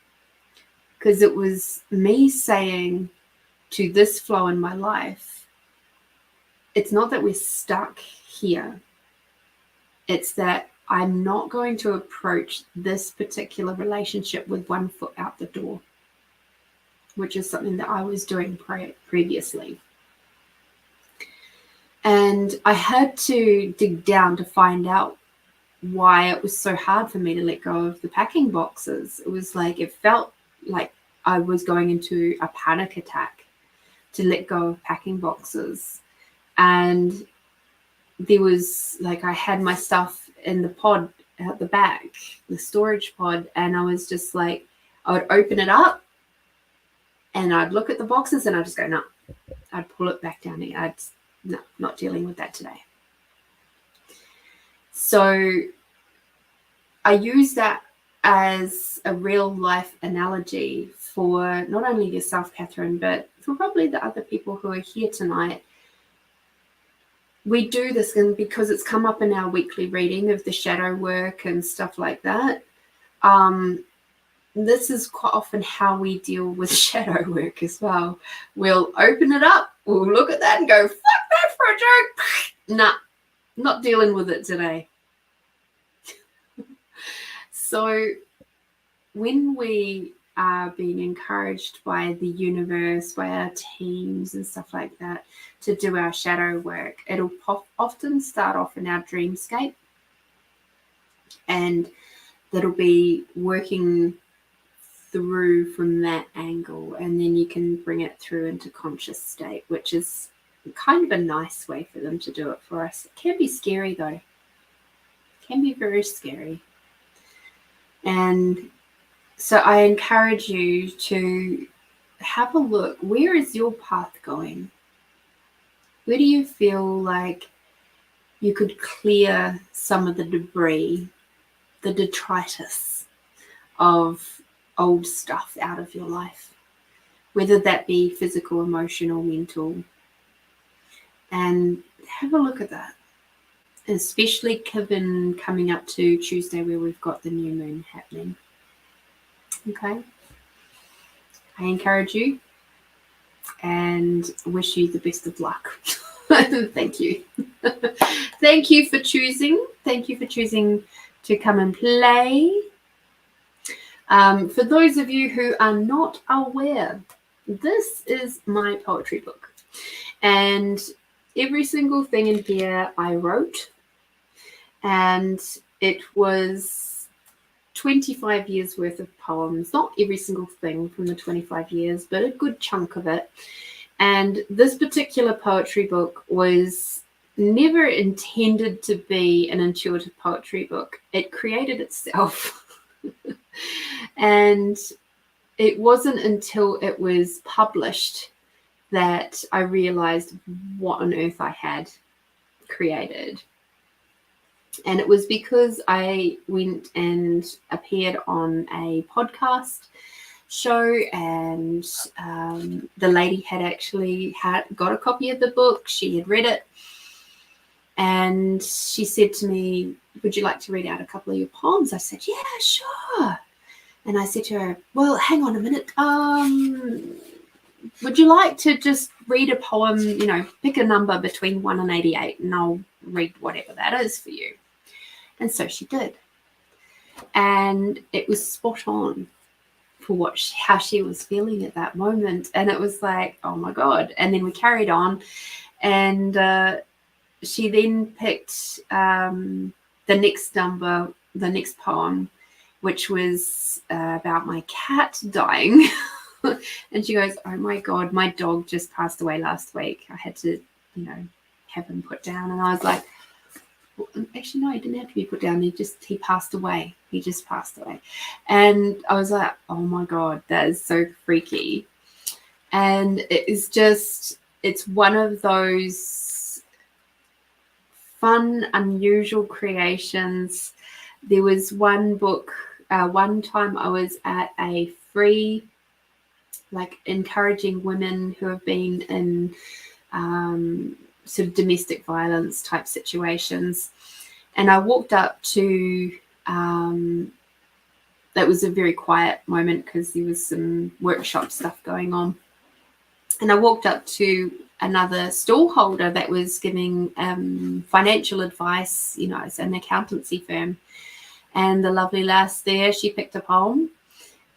because it was me saying to this flow in my life, it's not that we're stuck here. It's that I'm not going to approach this particular relationship with one foot out the door, which is something that I was doing previously. And I had to dig down to find out why it was so hard for me to let go of the packing boxes. It was like, it felt like I was going into a panic attack to let go of packing boxes. And there was like, I had my stuff in the pod at the back, the storage pod, and I was just like, I would open it up and I'd look at the boxes and I'd just go, no. I'd pull it back down here. No, not dealing with that today. So I use that as a real life analogy for not only yourself, Catherine, but for probably the other people who are here tonight. We do this because it's come up in our weekly reading of the shadow work and stuff like that. This is quite often how we deal with shadow work as well. We'll open it up, we'll look at that and go, fuck that for a joke. Nah, not dealing with it today. So when we are being encouraged by the universe, by our teams and stuff like that to do our shadow work, it'll often start off in our dreamscape, and that'll be working through from that angle, and then you can bring it through into conscious state, which is kind of a nice way for them to do it for us. It can be scary though. It can be very scary. And so I encourage you to have a look. Where is your path going? Where do you feel like you could clear some of the debris, the detritus of old stuff out of your life, whether that be physical, emotional, mental? And have a look at that, especially given coming up to Tuesday where we've got the new moon happening. Okay, I encourage you and wish you the best of luck. Thank you. Thank you for choosing. Thank you for choosing to come and play. For those of you who are not aware, this is my poetry book, and every single thing in here I wrote, and it was 25 years worth of poems. Not every single thing from the 25 years, but a good chunk of it. And this particular poetry book was never intended to be an intuitive poetry book. It created itself. And it wasn't until it was published that I realized what on earth I had created. And it was because I went and appeared on a podcast show, and the lady had actually got a copy of the book. She had read it, and she said to me, would you like to read out a couple of your poems? I said, yeah, sure. And I said to her, well, hang on a minute. Would you like to just read a poem, pick a number between 1 and 88, and I'll read whatever that is for you. And so she did. And it was spot on for how she was feeling at that moment. And it was like, oh my God. And then we carried on, and she then picked the next number, the next poem, which was about my cat dying. And she goes, oh my God, my dog just passed away last week. I had to, have him put down. And I was like, well, actually, no, he didn't have to be put down. He passed away. He just passed away. And I was like, oh my God, that is so freaky. And it's one of those fun, unusual creations. There was one book, one time I was at a free, encouraging women who have been in sort of domestic violence type situations. And I walked up to, that was a very quiet moment because there was some workshop stuff going on. And I walked up to another stall holder that was giving financial advice, it's an accountancy firm. And the lovely lass there, she picked a poem,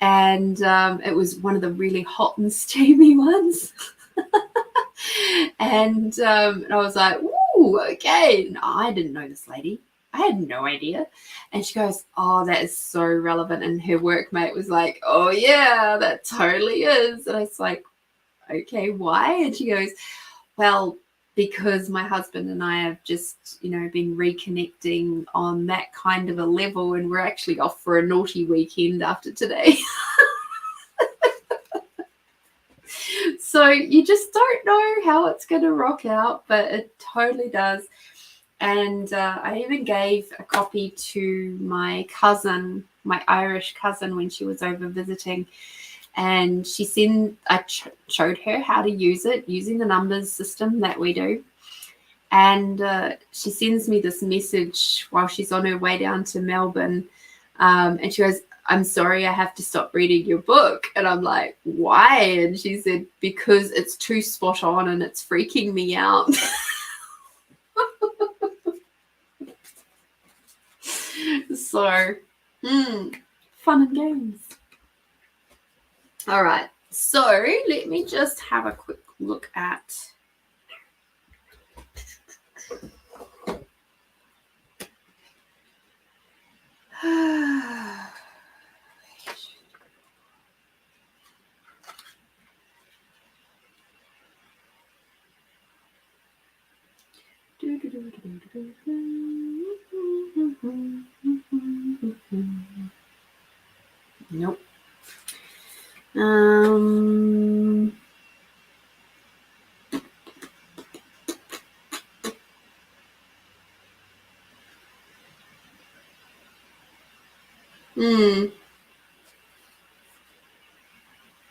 and it was one of the really hot and steamy ones. And I was like, ooh, okay. No, I didn't know this lady. I had no idea. And she goes, oh, that is so relevant. And her workmate was like, oh, yeah, that totally is. And I was like, okay, why? And she goes, well, because my husband and I have just, been reconnecting on that kind of a level, and we're actually off for a naughty weekend after today. So you just don't know how it's going to rock out, but it totally does. And I even gave a copy to my cousin my Irish cousin when she was over visiting, and I showed her how to use it using the numbers system that we do. And she sends me this message while she's on her way down to Melbourne. And she goes, "I'm sorry, I have to stop reading your book." And I'm like, "Why?" And she said, "Because it's too spot on and it's freaking me out." So, fun and games. All right. So let me just have a quick look at. Nope.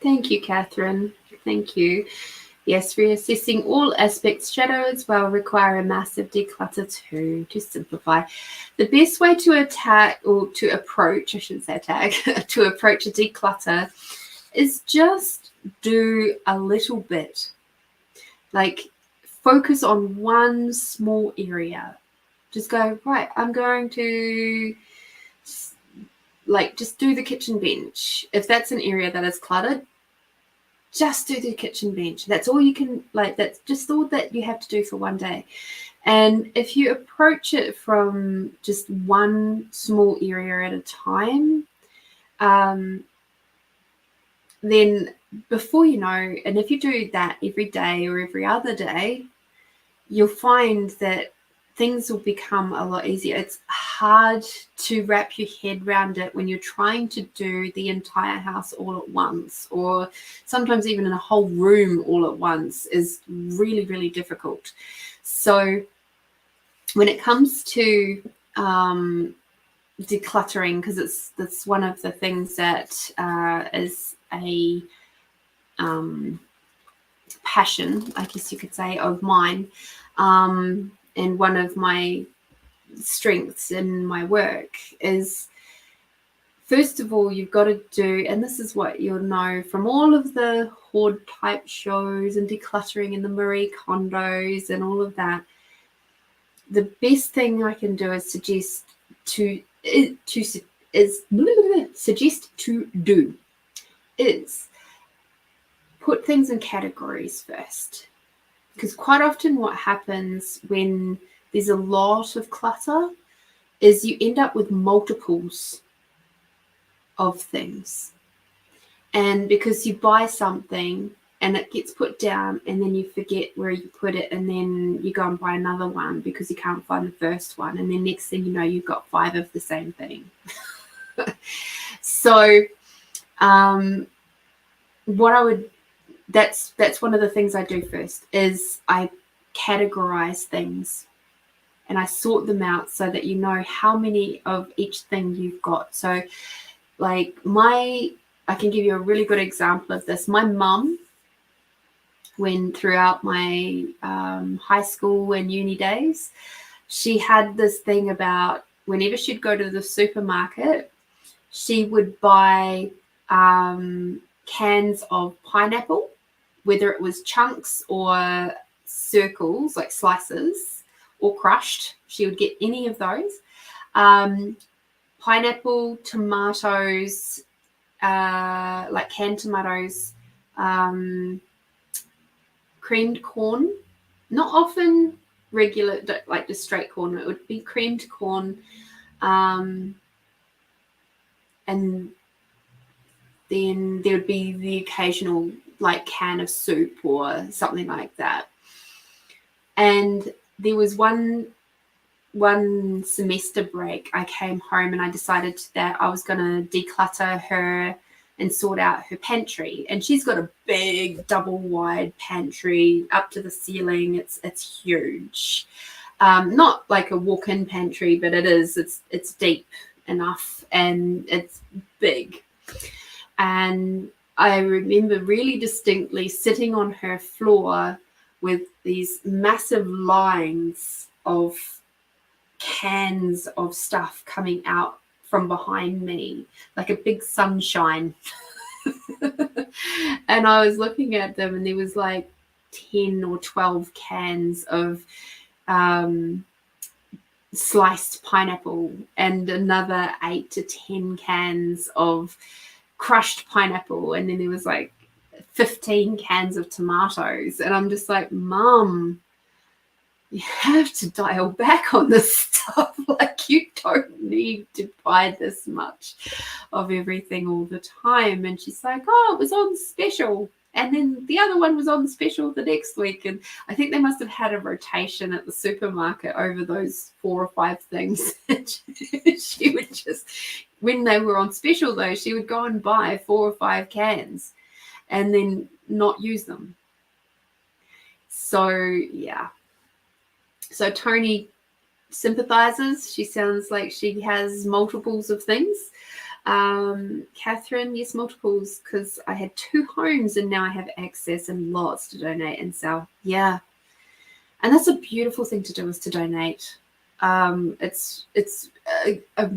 Thank you, Catherine. Thank you. Yes, reassessing all aspects shadow as well require a massive declutter too, to simplify. The best way to approach a declutter is just do a little bit. Like, focus on one small area. Just go, right, I'm going to just do the kitchen bench. If that's an area that is cluttered, just do the kitchen bench. That's all you can, that's just all that you have to do for one day. And if you approach it from just one small area at a time, then before you know, and if you do that every day or every other day, you'll find that things will become a lot easier. It's hard to wrap your head around it when you're trying to do the entire house all at once, or sometimes even in a whole room all at once is really, really difficult. So when it comes to decluttering, because that's one of the things that is a passion, I guess you could say, of mine, and one of my strengths in my work is, first of all, you've got to do, and this is what you'll know from all of the hoard type shows and decluttering and the Marie Kondos and all of that, the best thing I can do is suggest to do is put things in categories first. Because quite often what happens when there's a lot of clutter is you end up with multiples of things. And because you buy something and it gets put down and then you forget where you put it, and then you go and buy another one because you can't find the first one. And then next thing you know, you've got 5 of the same thing. So that's one of the things I do first, is I categorize things and I sort them out so that you know how many of each thing you've got. So I can give you a really good example of this. My mum, when throughout my high school and uni days, she had this thing about whenever she'd go to the supermarket, she would buy cans of pineapple, whether it was chunks or circles, like slices, or crushed. She would get any of those. Pineapple, tomatoes, like canned tomatoes, creamed corn, not often regular, like just straight corn. It would be creamed corn, and then there would be the occasional like can of soup or something like that. And there was one semester break, I came home and I decided that I was going to declutter her and sort out her pantry. And she's got a big double wide pantry up to the ceiling. It's huge. Not like a walk-in pantry, but it's deep enough, and it's big. And I remember really distinctly sitting on her floor with these massive lines of cans of stuff coming out from behind me, like a big sunshine. And I was looking at them, and there was like 10 or 12 cans of sliced pineapple, and another 8 to 10 cans of crushed pineapple, and then there was like 15 cans of tomatoes. And I'm just like, Mum, you have to dial back on this stuff. Like, you don't need to buy this much of everything all the time. And she's like, oh, it was on special. And then the other one was on special the next week. And I think they must have had a rotation at the supermarket over those 4 or 5 things. She would just, when they were on special though, she would go and buy 4 or 5 cans and then not use them. So, yeah. So Tony sympathizes. She sounds like she has multiples of things. Catherine, yes, multiples, because I had 2 homes and now I have access and lots to donate and sell. Yeah. And that's a beautiful thing to do, is to donate. It's a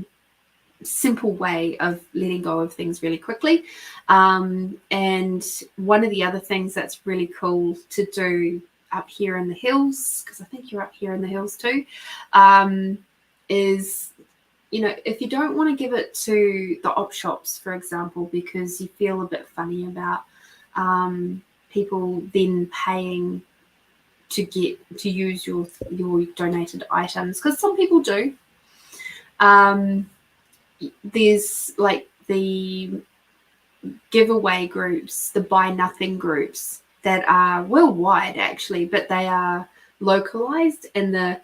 simple way of letting go of things really quickly. And one of the other things that's really cool to do up here in the hills, because I think you're up here in the hills too, is, you know, if you don't want to give it to the op shops, for example, because you feel a bit funny about people then paying to use your donated items, because some people do. There's like the giveaway groups, the buy nothing groups that are worldwide actually, but they are localized, and the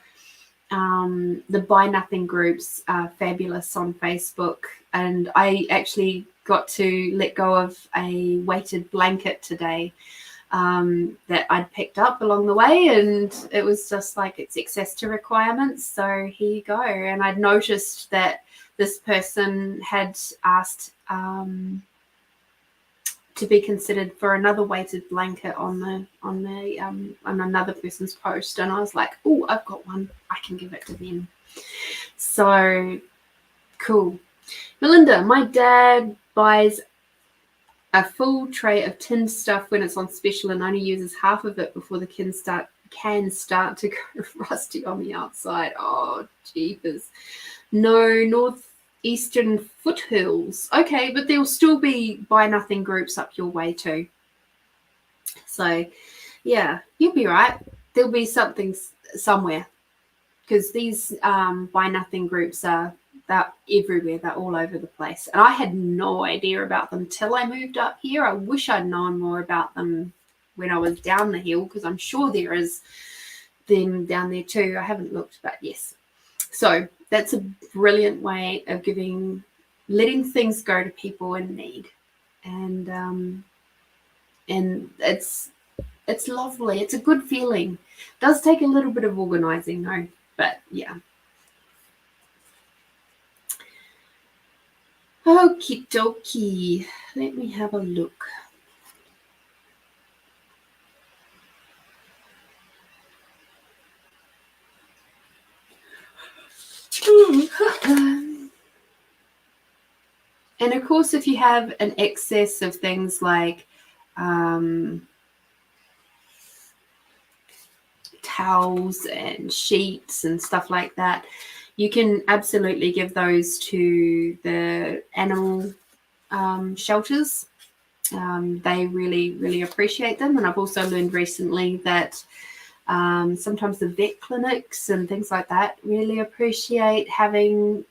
buy nothing groups are fabulous on Facebook. And I actually got to let go of a weighted blanket today that I'd picked up along the way, and it was just like, it's excess to requirements, so here you go. And I'd noticed that this person had asked to be considered for another weighted blanket on another person's post, and I was like, oh, I've got one, I can give it to them. So cool. Melinda, my dad buys a full tray of tinned stuff when it's on special and only uses half of it before the cans start to go rusty on the outside. Oh, jeepers. No, northeastern foothills. Okay, but there'll still be buy nothing groups up your way too. So, yeah, you'll be right. There'll be something somewhere, because these buy nothing groups they're everywhere. They're all over the place. And I had no idea about them till I moved up here. I wish I'd known more about them when I was down the hill, because I'm sure there is them down there too. I haven't looked, but yes. So that's a brilliant way of letting things go to people in need. And it's lovely. It's a good feeling. It does take a little bit of organizing though, but yeah. Okie dokie. Let me have a look. And of course, if you have an excess of things like towels and sheets and stuff like that, you can absolutely give those to the animal shelters. They really, really appreciate them. And I've also learned recently that sometimes the vet clinics and things like that really appreciate having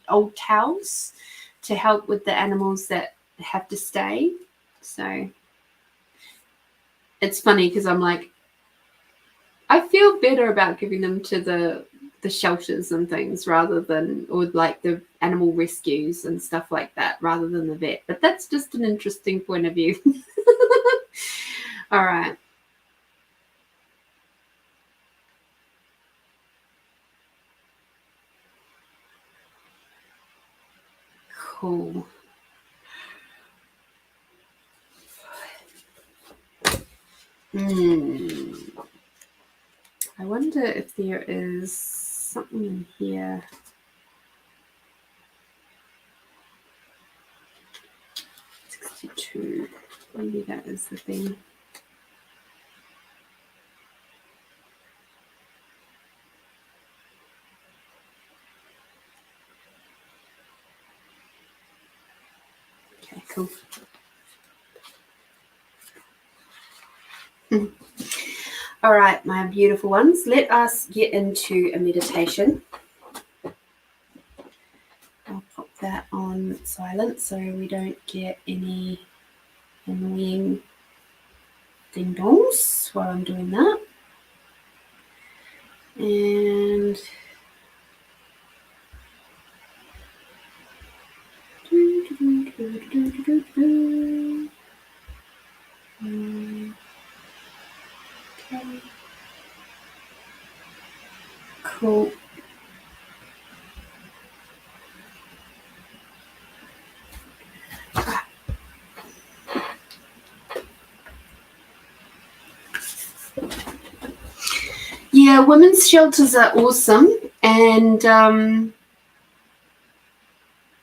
old towels to help with the animals that have to stay. So it's funny, because I'm like, I feel better about giving them to the shelters and things rather than, or like the animal rescues and stuff like that, rather than the vet. But that's just an interesting point of view. All right. Cool. I wonder if there is something in here. 62. Maybe that is the thing. Okay, cool. All right, my beautiful ones, let us get into a meditation. I'll pop that on silent so we don't get any annoying ding dongs while I'm doing that. And okay. Cool. Yeah, women's shelters are awesome, and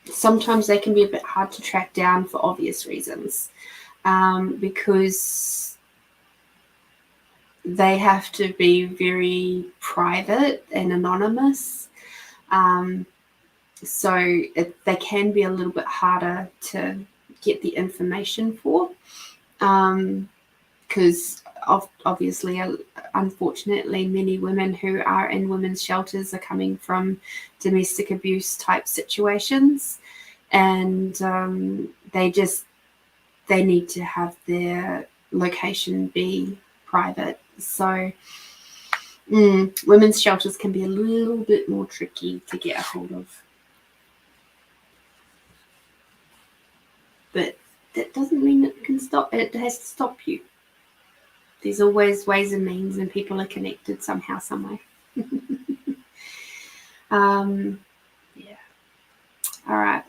sometimes they can be a bit hard to track down for obvious reasons, because they have to be very private and anonymous. So they can be a little bit harder to get the information for, because obviously, unfortunately, many women who are in women's shelters are coming from domestic abuse type situations, and they need to have their location be private. So women's shelters can be a little bit more tricky to get a hold of. But that doesn't mean it has to stop you. There's always ways and means, and people are connected somehow, some way. Yeah. All right.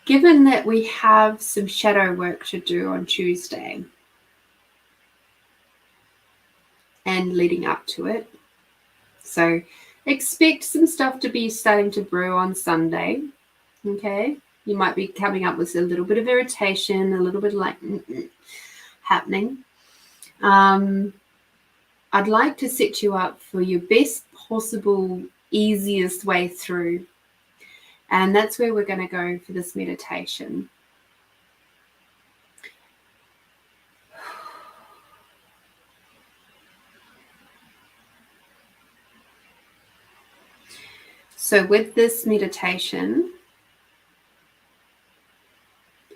Given that we have some shadow work to do on Tuesday and leading up to it, so expect some stuff to be starting to brew on Sunday. Okay, you might be coming up with a little bit of irritation, a little bit of like happening. I'd like to set you up for your best possible, easiest way through. And that's where we're going to go for this meditation. So with this meditation,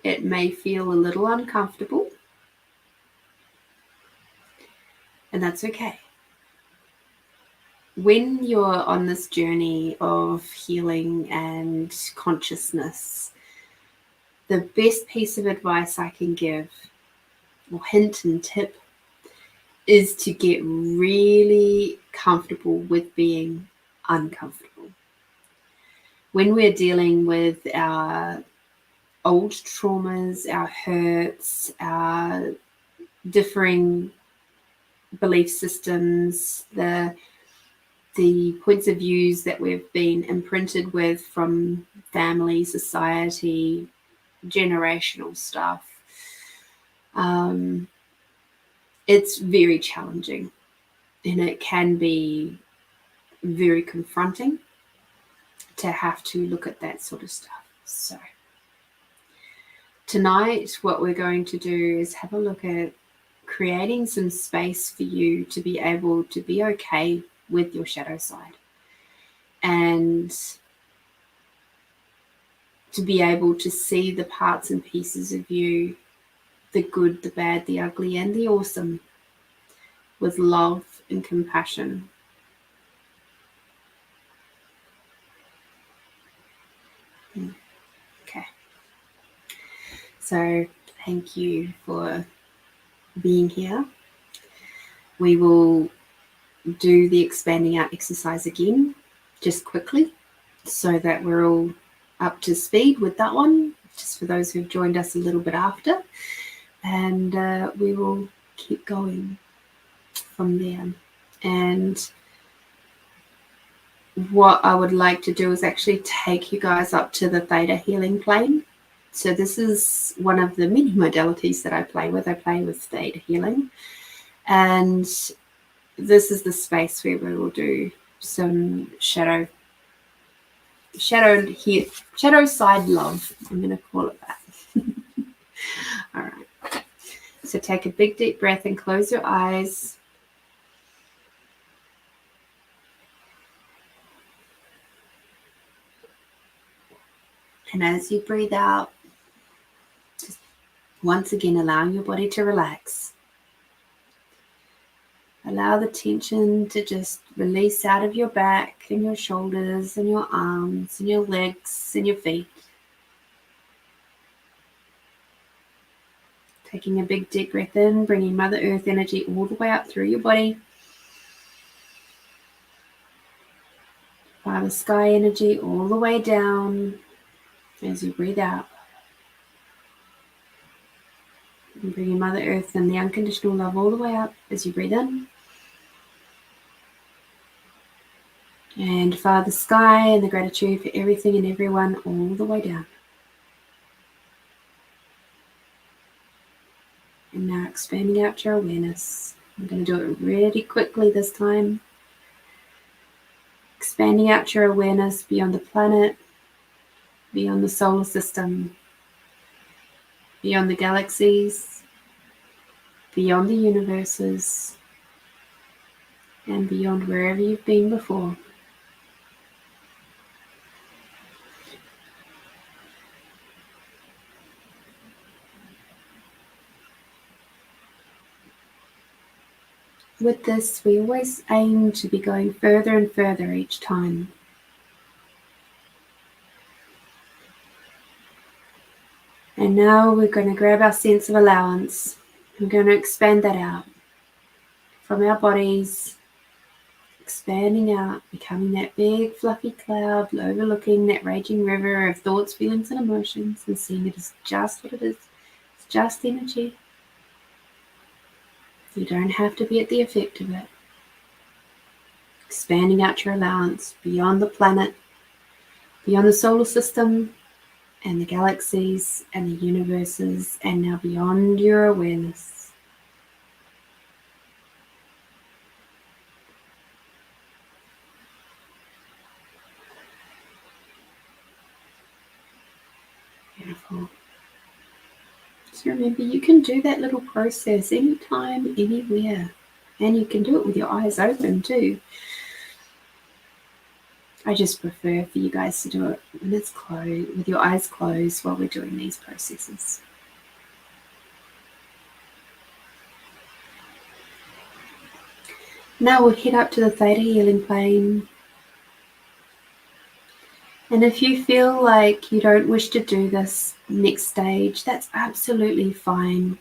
it may feel a little uncomfortable, and that's okay. When you're on this journey of healing and consciousness, the best piece of advice I can give, or hint and tip, is to get really comfortable with being uncomfortable. When we're dealing with our old traumas, our hurts, our differing belief systems, the points of views that we've been imprinted with from family, society, generational stuff, it's very challenging, and it can be very confronting to have to look at that sort of stuff. So tonight, what we're going to do is have a look at creating some space for you to be able to be okay with your shadow side, and to be able to see the parts and pieces of you, the good, the bad, the ugly, and the awesome, with love and compassion. Okay. So thank you for being here. We will do the expanding out exercise again, just quickly, so that we're all up to speed with that one, just for those who've joined us a little bit after. And we will keep going from there. And what I would like to do is actually take you guys up to the theta healing plane. So this is one of the many modalities that I play with. I play with theta healing. And this is the space where we will do some shadow side love. I'm going to call it that. All right. So take a big deep breath and close your eyes. And as you breathe out, just once again allowing your body to relax. Allow the tension to just release out of your back and your shoulders and your arms and your legs and your feet. Taking a big deep breath in, bringing Mother Earth energy all the way up through your body. Father Sky energy all the way down as you breathe out. And bringing Mother Earth and the unconditional love all the way up as you breathe in. And Father Sky and the gratitude for everything and everyone all the way down. And now expanding out your awareness. I'm going to do it really quickly this time. Expanding out your awareness beyond the planet, beyond the solar system, beyond the galaxies, beyond the universes, and beyond wherever you've been before. With this, we always aim to be going further and further each time. And now we're going to grab our sense of allowance. We're going to expand that out from our bodies, expanding out, becoming that big fluffy cloud overlooking that raging river of thoughts, feelings, and emotions, and seeing it as just what it is. It's just energy. You don't have to be at the effect of it. Expanding out your allowance beyond the planet, beyond the solar system, and the galaxies, and the universes, and now beyond your awareness. Beautiful. So remember, you can do that little process anytime, anywhere. And you can do it with your eyes open too. I just prefer for you guys to do it when it's closed, with your eyes closed while we're doing these processes. Now we'll head up to the theta healing plane. And if you feel like you don't wish to do this next stage, that's absolutely fine.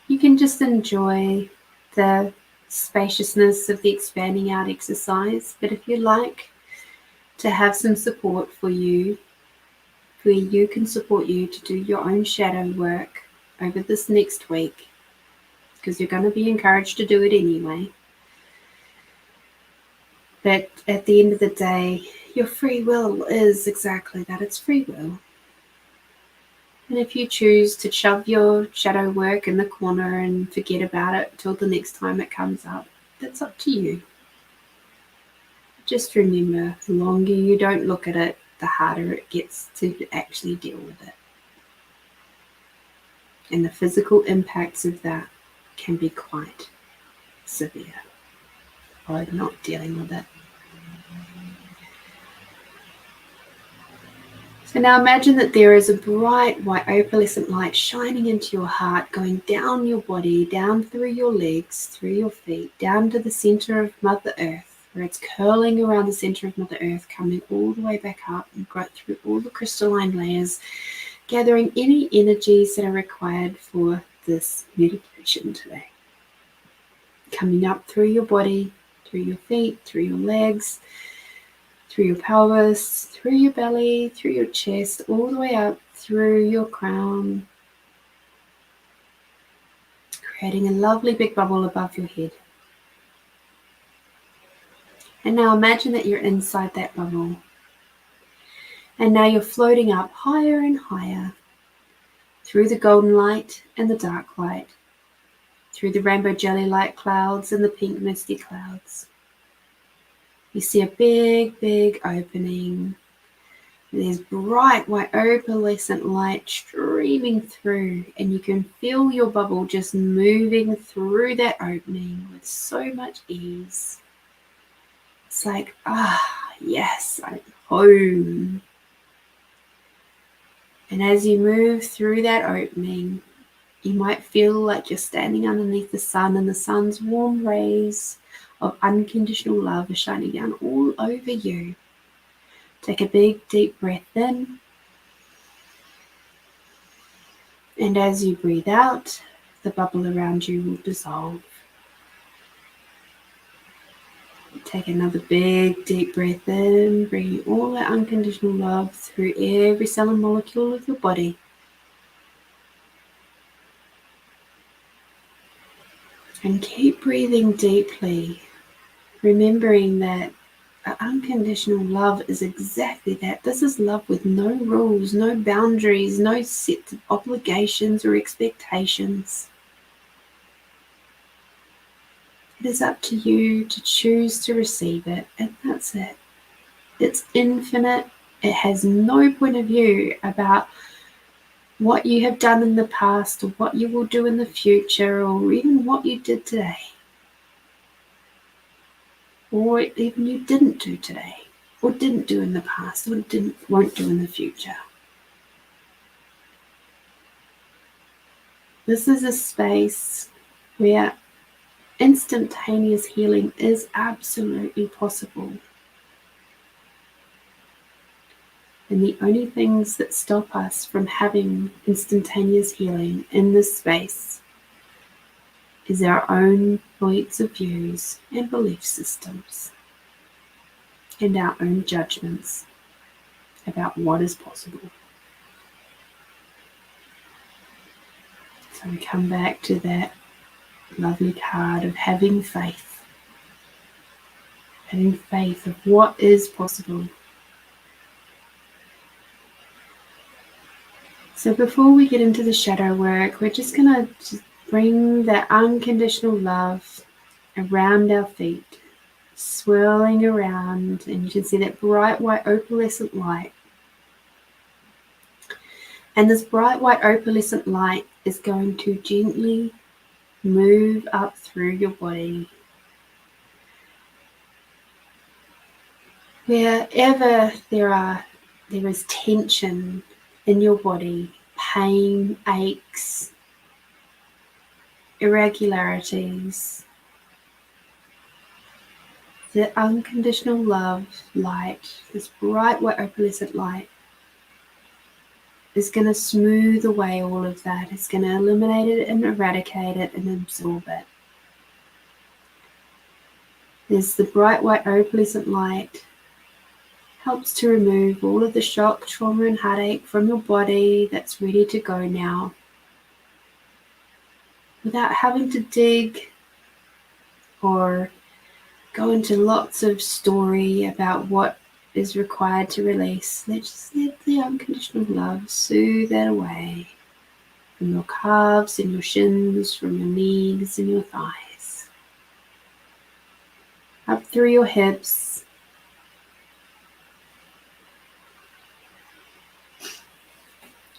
You can just enjoy the spaciousness of the expanding out exercise. But if you like to have some support for you, where you can support you to do your own shadow work over this next week, because you're going to be encouraged to do it anyway. But at the end of the day, your free will is exactly that. It's free will. And if you choose to shove your shadow work in the corner and forget about it till the next time it comes up, that's up to you. Just remember, the longer you don't look at it, the harder it gets to actually deal with it. And the physical impacts of that can be quite severe by not dealing with it. So now imagine that there is a bright white opalescent light shining into your heart, going down your body, down through your legs, through your feet, down to the center of Mother Earth, where it's curling around the center of Mother Earth, coming all the way back up and right through all the crystalline layers, gathering any energies that are required for this meditation today. Coming up through your body, through your feet, through your legs, through your pelvis, through your belly, through your chest, all the way up through your crown, creating a lovely big bubble above your head. And now imagine that you're inside that bubble. And now you're floating up higher and higher through the golden light and the dark light, through the rainbow jelly light clouds and the pink misty clouds. You see a big, big opening. There's bright white opalescent light streaming through, and you can feel your bubble just moving through that opening with so much ease. It's like, yes, I'm home. And as you move through that opening, you might feel like you're standing underneath the sun, and the sun's warm rays of unconditional love are shining down all over you. Take a big, deep breath in. And as you breathe out, the bubble around you will dissolve. Take another big, deep breath in, bringing all that unconditional love through every cell and molecule of your body. And keep breathing deeply, remembering that unconditional love is exactly that. This is love with no rules, no boundaries, no set obligations or expectations. It is up to you to choose to receive it, and that's it. It's infinite. It has no point of view about what you have done in the past or what you will do in the future or even what you did today or even you didn't do today or didn't do in the past or won't do in the future. This is a space where instantaneous healing is absolutely possible. And the only things that stop us from having instantaneous healing in this space is our own points of views and belief systems and our own judgments about what is possible. So we come back to that lovely card of having faith of what is possible. So before we get into the shadow work, we're just going to bring that unconditional love around our feet, swirling around, and you can see that bright white opalescent light. And this bright white opalescent light is going to gently move up through your body. Wherever there is tension in your body, pain, aches, irregularities, the unconditional love light, this bright white opalescent light, is going to smooth away all of that. It's going to eliminate it and eradicate it and absorb it. There's the bright white opalescent light, helps to remove all of the shock, trauma and heartache from your body that's ready to go now, without having to dig or go into lots of story about what is required to release. Just let the unconditional love soothe that away from your calves and your shins, from your knees and your thighs, up through your hips,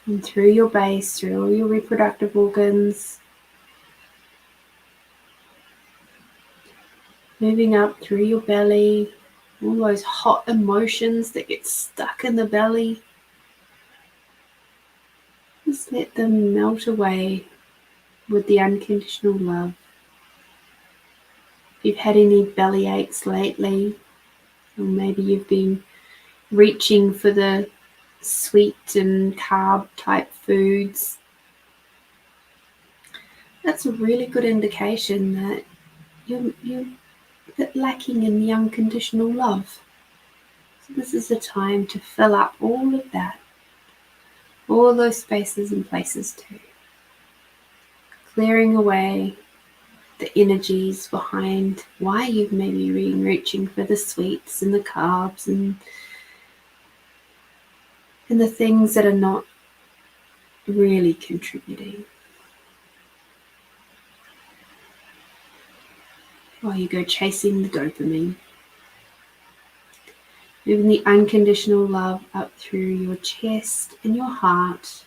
and through your base, through all your reproductive organs, moving up through your belly, all those hot emotions that get stuck in the belly. Just let them melt away with the unconditional love. If you've had any belly aches lately, or maybe you've been reaching for the sweet and carb type foods, that's a really good indication that you're a bit lacking in the unconditional love. So this is a time to fill up all of that, all those spaces and places too. Clearing away the energies behind why you've maybe been reaching for the sweets and the carbs and the things that are not really contributing. While you go chasing the dopamine. Moving the unconditional love up through your chest and your heart.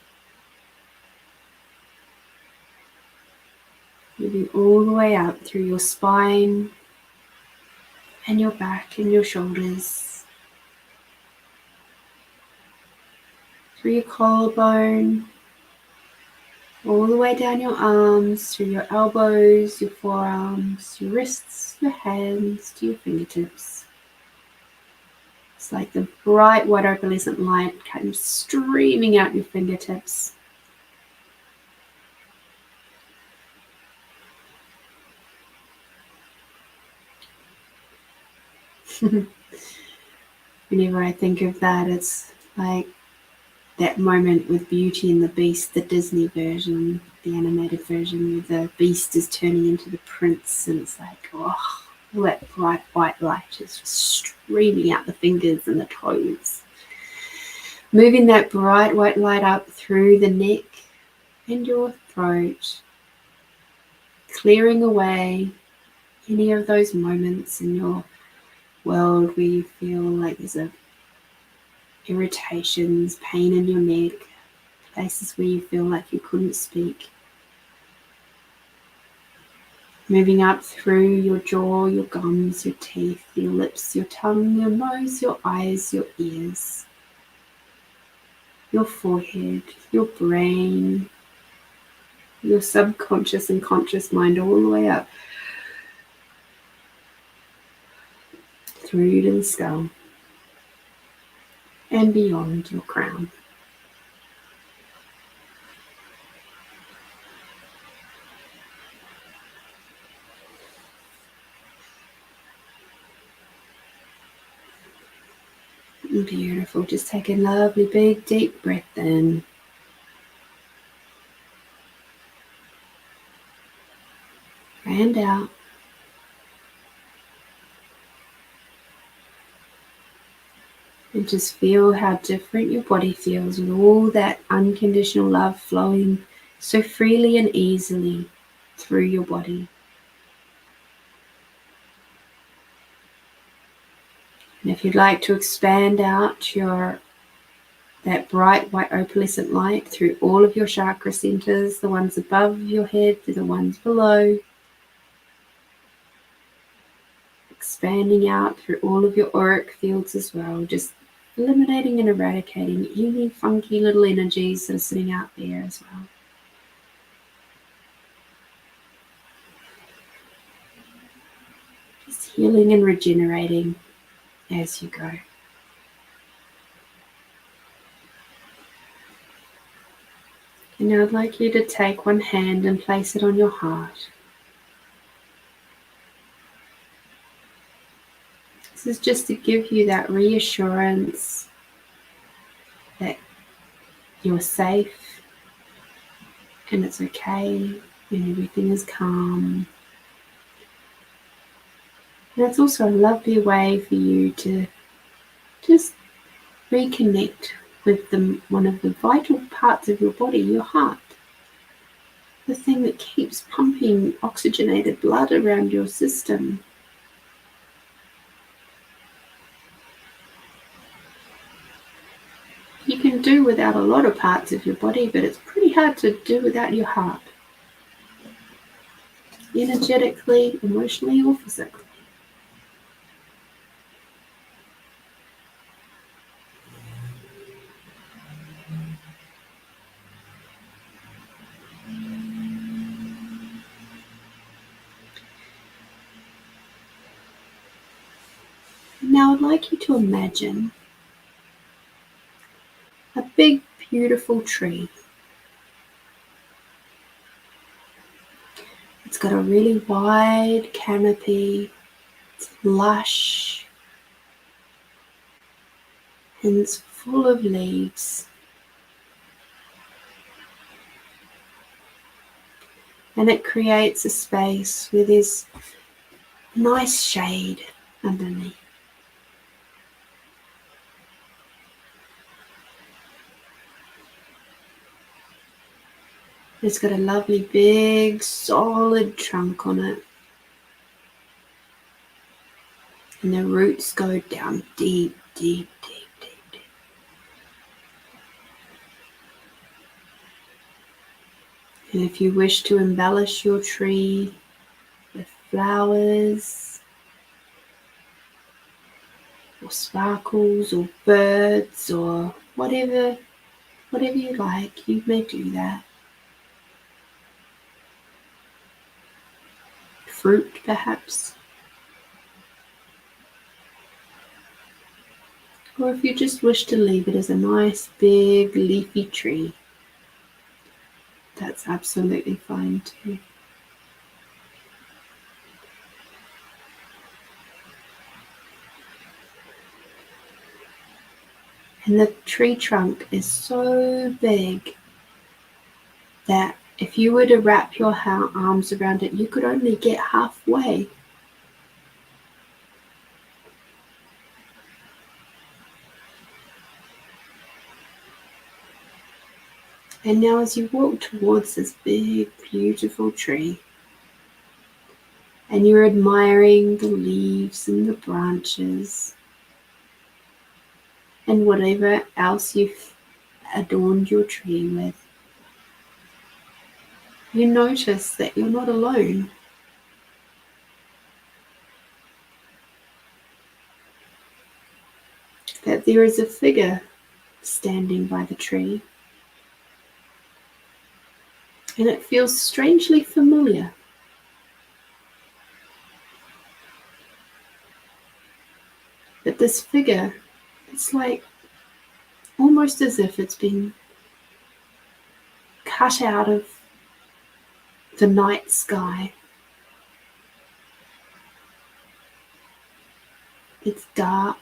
Moving all the way up through your spine and your back and your shoulders. Through your collarbone. All the way down your arms, through your elbows, your forearms, your wrists, your hands, to your fingertips. It's like the bright white opalescent light kind of streaming out your fingertips. Whenever I think of that, it's like that moment with Beauty and the Beast, the Disney version, the animated version, where the Beast is turning into the prince, and it's like, oh, all that bright white light is just streaming out the fingers and the toes. Moving that bright white light up through the neck and your throat, clearing away any of those moments in your world where you feel like there's irritations, pain in your neck, places where you feel like you couldn't speak. Moving up through your jaw, your gums, your teeth, your lips, your tongue, your nose, your eyes, your ears, your forehead, your brain, your subconscious and conscious mind, all the way up through to the skull and beyond your crown. Beautiful. Just take a lovely big deep breath in. And out. And just feel how different your body feels with all that unconditional love flowing so freely and easily through your body. And if you'd like to expand out that bright white opalescent light through all of your chakra centers, the ones above your head to the ones below, expanding out through all of your auric fields as well, just eliminating and eradicating any funky little energies that are sitting out there as well. Just healing and regenerating as you go. And now I'd like you to take one hand and place it on your heart. This is just to give you that reassurance that you're safe and it's okay and everything is calm. And it's also a lovely way for you to just reconnect with one of the vital parts of your body, your heart. The thing that keeps pumping oxygenated blood around your system. You can do without a lot of parts of your body, but it's pretty hard to do without your heart. Energetically, emotionally, or physically. Now I'd like you to imagine beautiful tree. It's got a really wide canopy. It's lush and it's full of leaves. And it creates a space where there's nice shade underneath. It's got a lovely big solid trunk on it. And the roots go down deep, deep, deep, deep, deep. And if you wish to embellish your tree with flowers or sparkles or birds or whatever you like, you may do that. Fruit, perhaps. Or if you just wish to leave it as a nice big leafy tree, that's absolutely fine too. And the tree trunk is so big that if you were to wrap your arms around it, you could only get halfway. And now as you walk towards this big, beautiful tree, and you're admiring the leaves and the branches and whatever else you've adorned your tree with, you notice that you're not alone. That there is a figure standing by the tree. And it feels strangely familiar. But this figure, it's like almost as if it's been cut out of the night sky. It's dark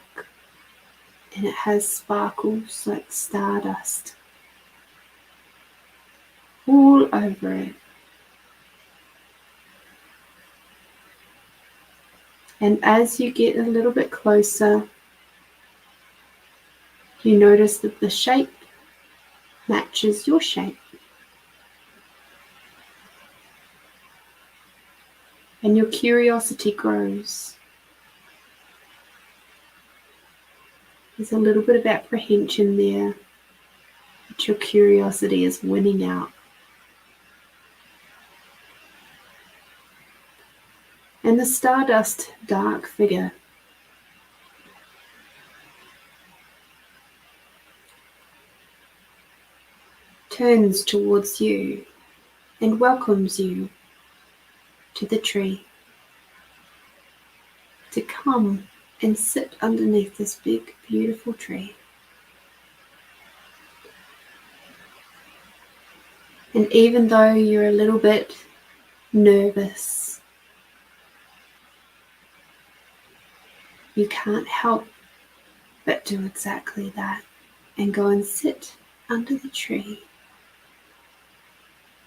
and it has sparkles like stardust all over it. And as you get a little bit closer, you notice that the shape matches your shape. And your curiosity grows. There's a little bit of apprehension there, but your curiosity is winning out. And the stardust dark figure turns towards you and welcomes you to the tree to come and sit underneath this big, beautiful tree. And even though you're a little bit nervous, you can't help but do exactly that and go and sit under the tree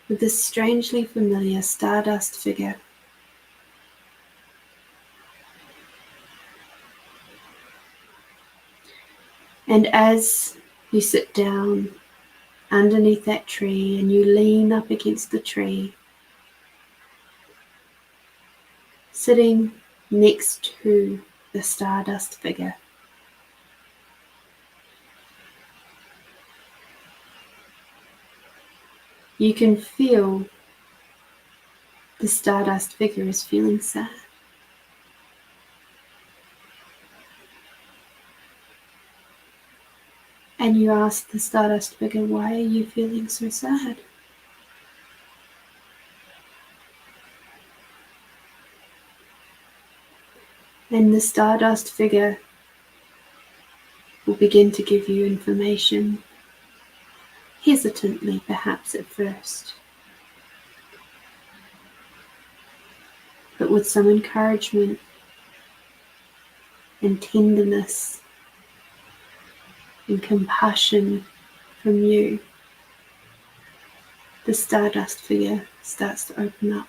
with this strangely familiar stardust figure. And as you sit down underneath that tree and you lean up against the tree, sitting next to the stardust figure, you can feel the stardust figure is feeling sad. And you ask the stardust figure, why are you feeling so sad? And the stardust figure will begin to give you information hesitantly perhaps at first, but with some encouragement and tenderness and compassion from you, the stardust figure starts to open up.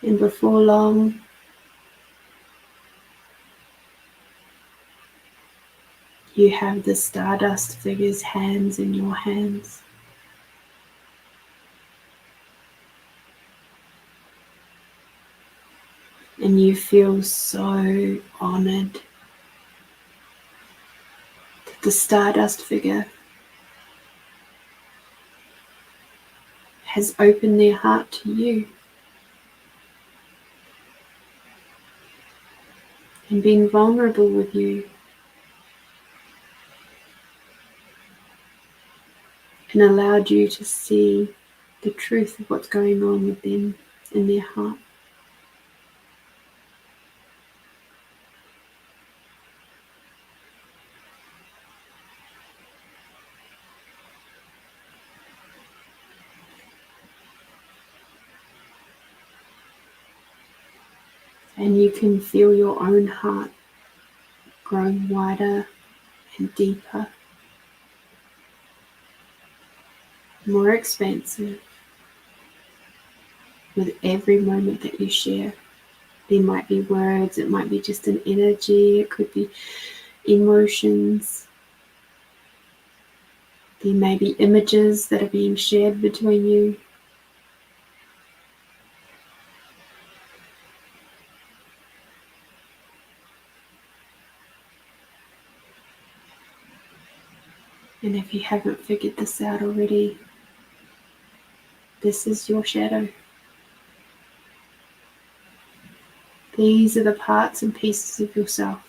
And before long, you have the stardust figure's hands in your hands. And you feel so honored that the stardust figure has opened their heart to you and been vulnerable with you and allowed you to see the truth of what's going on with them in their heart. And you can feel your own heart growing wider and deeper, more expansive with every moment that you share. There might be words, it might be just an energy, it could be emotions. There may be images that are being shared between you. And if you haven't figured this out already, this is your shadow. These are the parts and pieces of yourself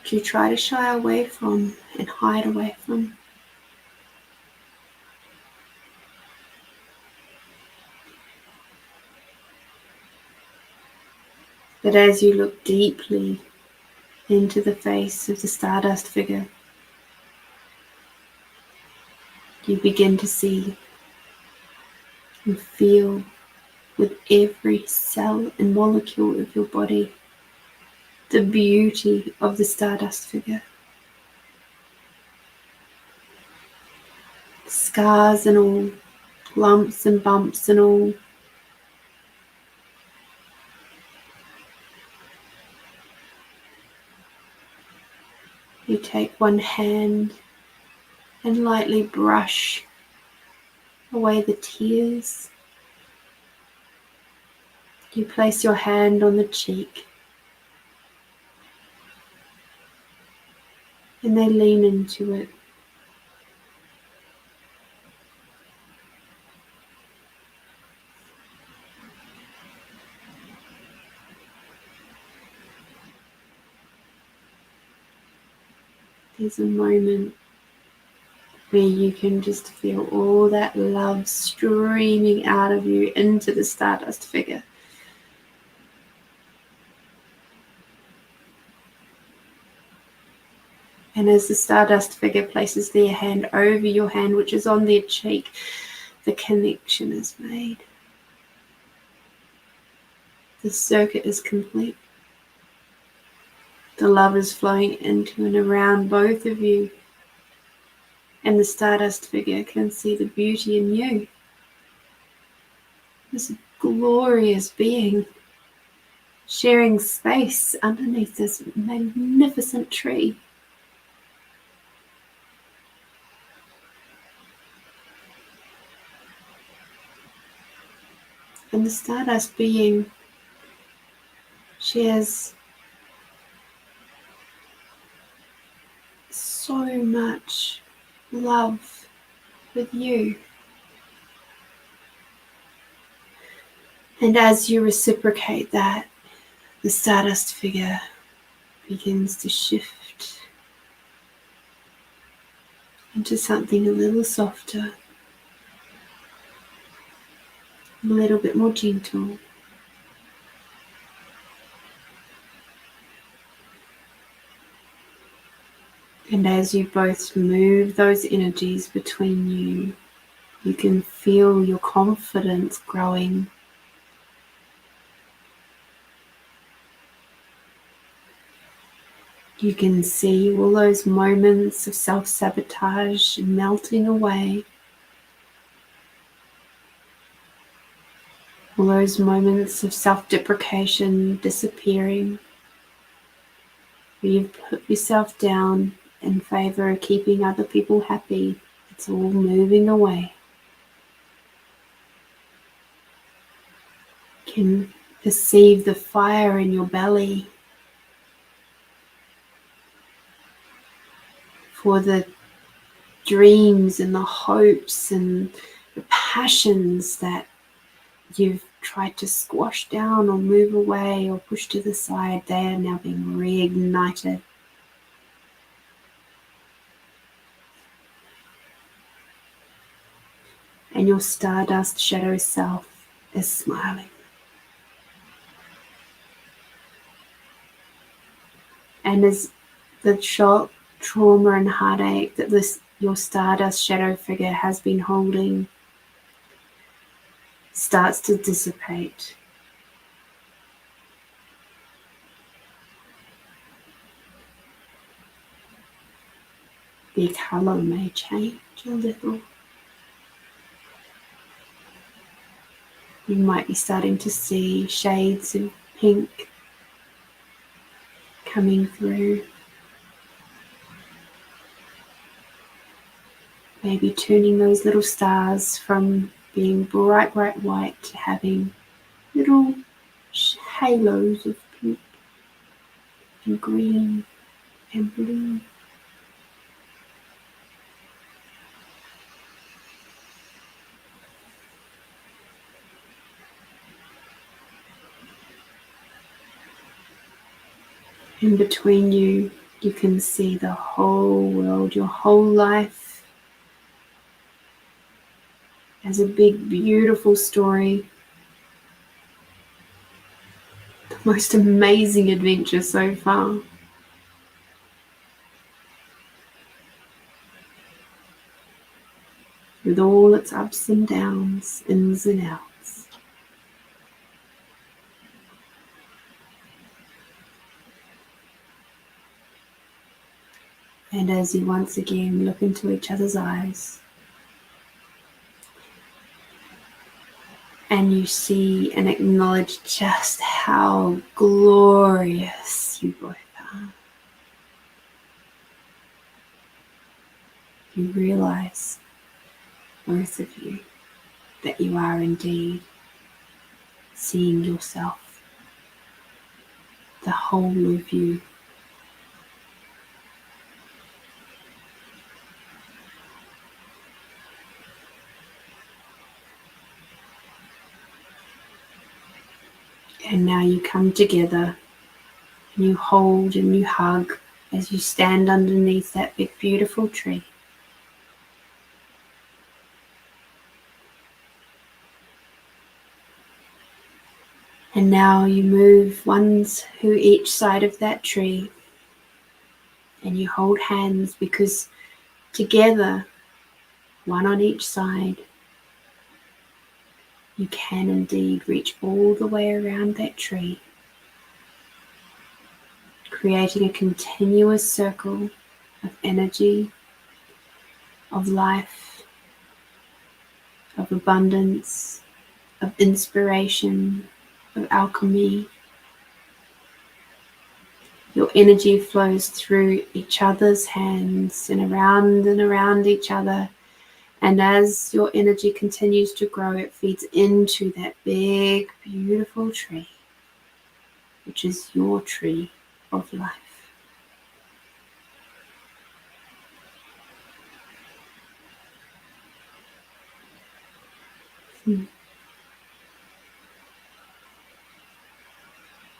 that you try to shy away from and hide away from. But as you look deeply into the face of the stardust figure, you begin to see and feel with every cell and molecule of your body the beauty of the stardust figure. Scars and all, lumps and bumps and all. You take one hand and lightly brush away the tears. You place your hand on the cheek and they lean into it. There's a moment where you can just feel all that love streaming out of you into the stardust figure. And as the stardust figure places their hand over your hand, which is on their cheek, the connection is made. The circuit is complete. The love is flowing into and around both of you. And the stardust figure can see the beauty in you. This glorious being sharing space underneath this magnificent tree. And the stardust being shares so much love with you. And as you reciprocate that, the stardust figure begins to shift into something a little softer, a little bit more gentle. And as you both move those energies between you, you can feel your confidence growing. You can see all those moments of self-sabotage melting away. All those moments of self-deprecation disappearing. Where you've put yourself down in favor of keeping other people happy. It's all moving away. You can perceive the fire in your belly for the dreams and the hopes and the passions that you've tried to squash down or move away or push to the side. They are now being reignited. And your stardust shadow self is smiling. And as the shock, trauma and heartache that your stardust shadow figure has been holding starts to dissipate, the color may change a little. You might be starting to see shades of pink coming through. Maybe turning those little stars from being bright, bright white to having little halos of pink and green and blue. In between you, you can see the whole world, your whole life as a big, beautiful story. The most amazing adventure so far. With all its ups and downs, ins and outs. And as you once again look into each other's eyes, and you see and acknowledge just how glorious you both are, you realize, both of you, that you are indeed seeing yourself, the whole of you. And now you come together, and you hold and you hug as you stand underneath that big beautiful tree. And now you move ones who each side of that tree, and you hold hands, because together, one on each side, you can indeed reach all the way around that tree, creating a continuous circle of energy, of life, of abundance, of inspiration, of alchemy. Your energy flows through each other's hands and around each other. And as your energy continues to grow, it feeds into that big, beautiful tree, which is your tree of life.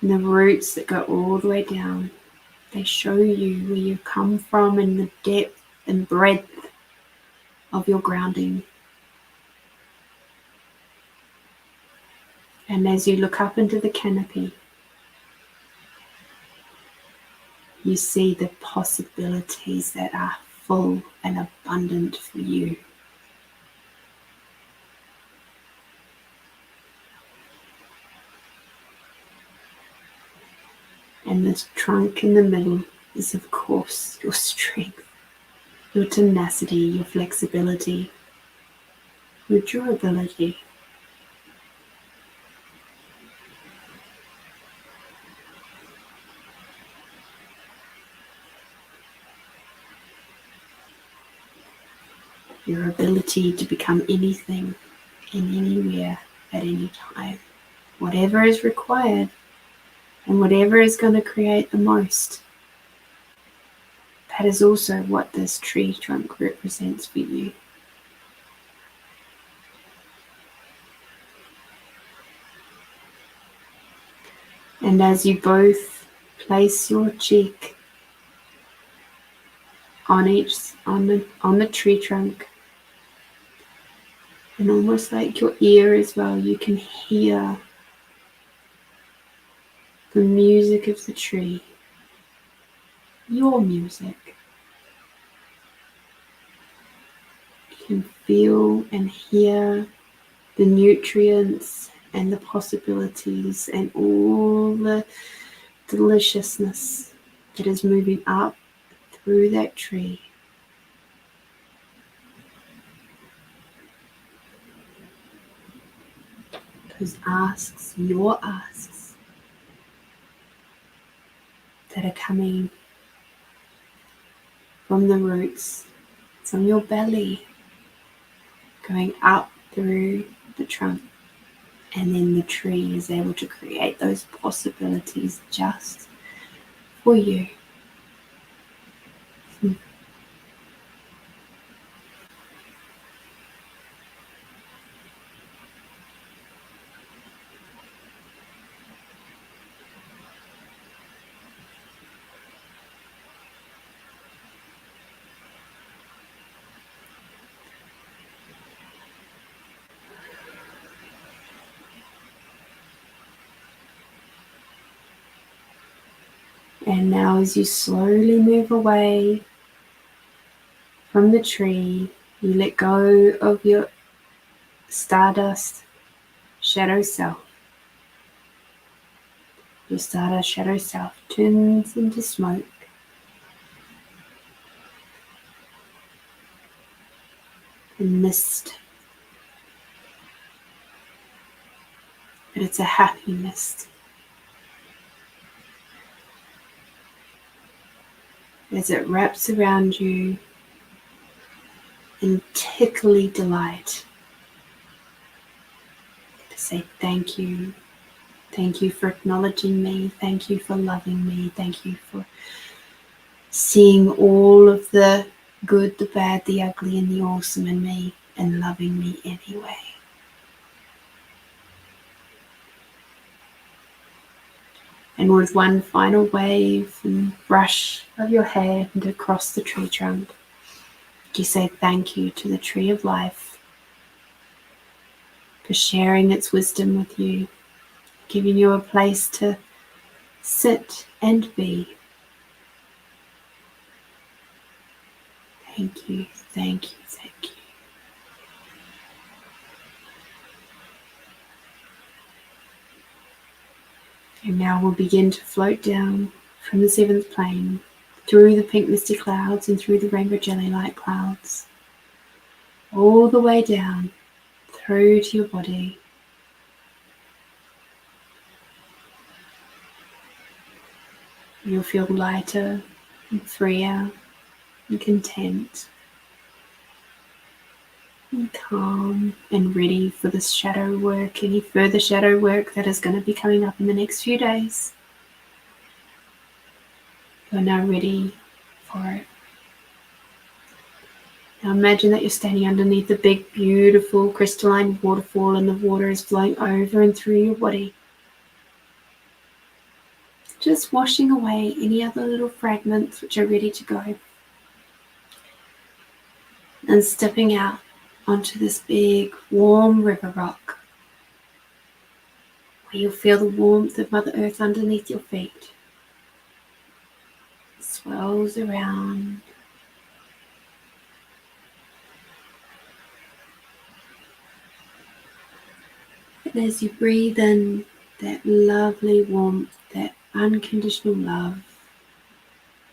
And the roots that go all the way down, they show you where you come from and the depth and breadth of your grounding. And as you look up into the canopy, you see the possibilities that are full and abundant for you. And this trunk in the middle is, of course, your strength, your tenacity, your flexibility, your durability. Your ability to become anything and anywhere at any time. Whatever is required and whatever is going to create the most. That is also what this tree trunk represents for you. And as you both place your cheek on the tree trunk, and almost like your ear as well, you can hear the music of the tree, your music. You can feel and hear the nutrients and the possibilities and all the deliciousness that is moving up through that tree. Those asks, your asks, that are coming from the roots, from your belly, going up through the trunk, and then the tree is able to create those possibilities just for you. And now as you slowly move away from the tree, you let go of your stardust shadow self. Your stardust shadow self turns into smoke. And mist. But it's a happy mist. As it wraps around you in tickly delight, to say thank you. Thank you for acknowledging me. Thank you for loving me. Thank you for seeing all of the good, the bad, the ugly, and the awesome in me, and loving me anyway. And with one final wave and brush of your hand across the tree trunk, you say thank you to the tree of life for sharing its wisdom with you, giving you a place to sit and be. Thank you, thank you, thank you. And now we'll begin to float down from the seventh plane, through the pink misty clouds and through the rainbow jelly light clouds, all the way down through to your body. You'll feel lighter and freer and content and calm and ready for this shadow work, any further shadow work that is going to be coming up in the next few days. You're now ready for it. Now imagine that you're standing underneath a big, beautiful crystalline waterfall, and the water is flowing over and through your body. just washing away any other little fragments which are ready to go. And stepping out onto this big, warm river rock, where you'll feel the warmth of Mother Earth underneath your feet. It swells around. And as you breathe in that lovely warmth, that unconditional love,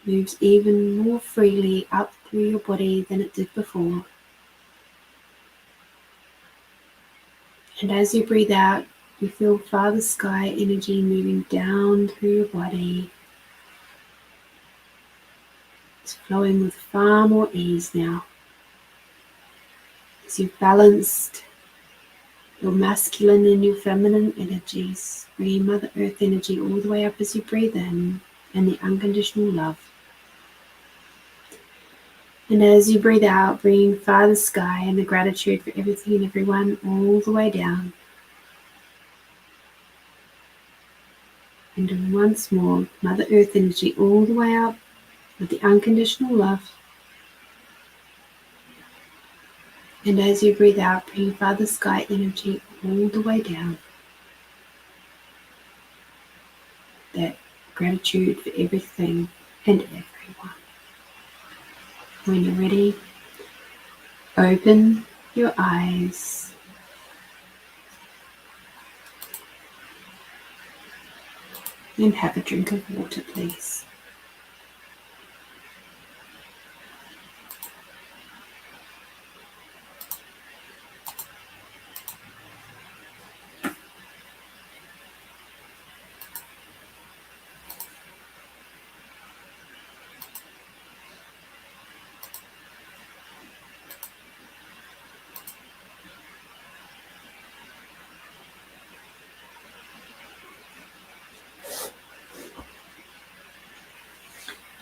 moves even more freely up through your body than it did before. And as you breathe out, you feel Father Sky energy moving down through your body. It's flowing with far more ease now. As you've balanced your masculine and your feminine energies, bringing Mother Earth energy all the way up as you breathe in, and the unconditional love. And as you breathe out, bringing Father Sky and the gratitude for everything and everyone all the way down. And once more, Mother Earth energy all the way up with the unconditional love. And as you breathe out, bring Father Sky energy all the way down. That gratitude for everything and everyone. When you're ready, open your eyes. And have a drink of water, please.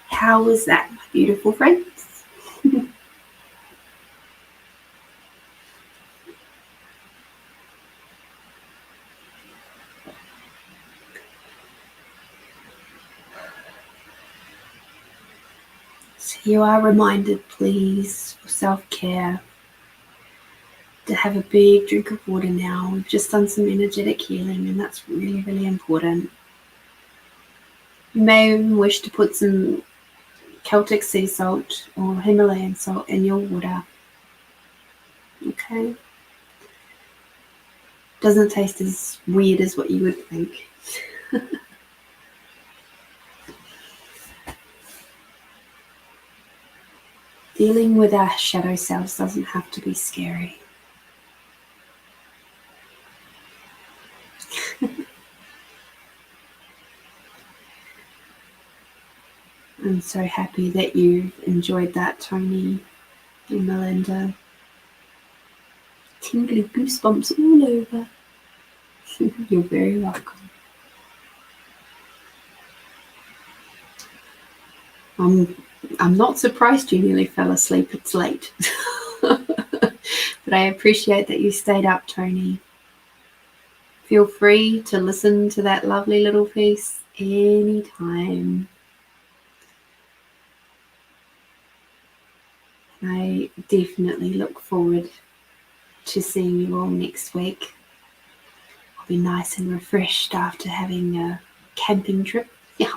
How was that, my beautiful friends? So you are reminded, please, for self-care, to have a big drink of water now. We've just done some energetic healing, and that's really, really important. You may wish to put some Celtic sea salt or Himalayan salt in your water. Okay? Doesn't taste as weird as what you would think. Dealing with our shadow selves doesn't have to be scary. I'm so happy that you enjoyed that, Tony and Melinda. Tingly goosebumps all over. You're very welcome. I'm not surprised you nearly fell asleep. It's late. But I appreciate that you stayed up, Tony. Feel free to listen to that lovely little piece anytime. I definitely look forward to seeing you all next week. I'll be nice and refreshed after having a camping trip. Yeah,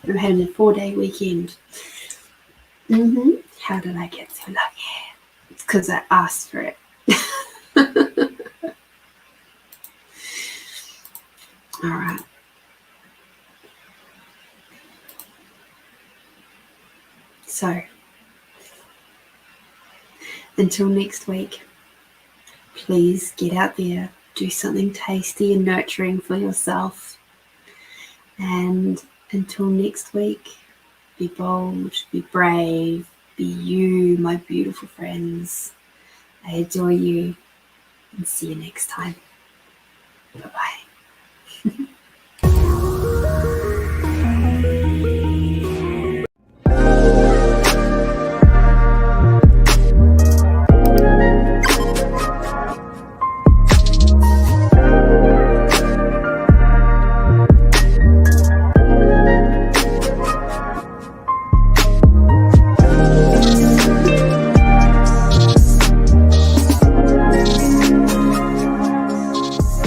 I'm having a 4-day weekend. How did I get so lucky? It's because I asked for it. All right. So, until next week, please get out there, do something tasty and nurturing for yourself. And until next week, be bold, be brave, be you, my beautiful friends. I adore you, and see you next time. Bye-bye.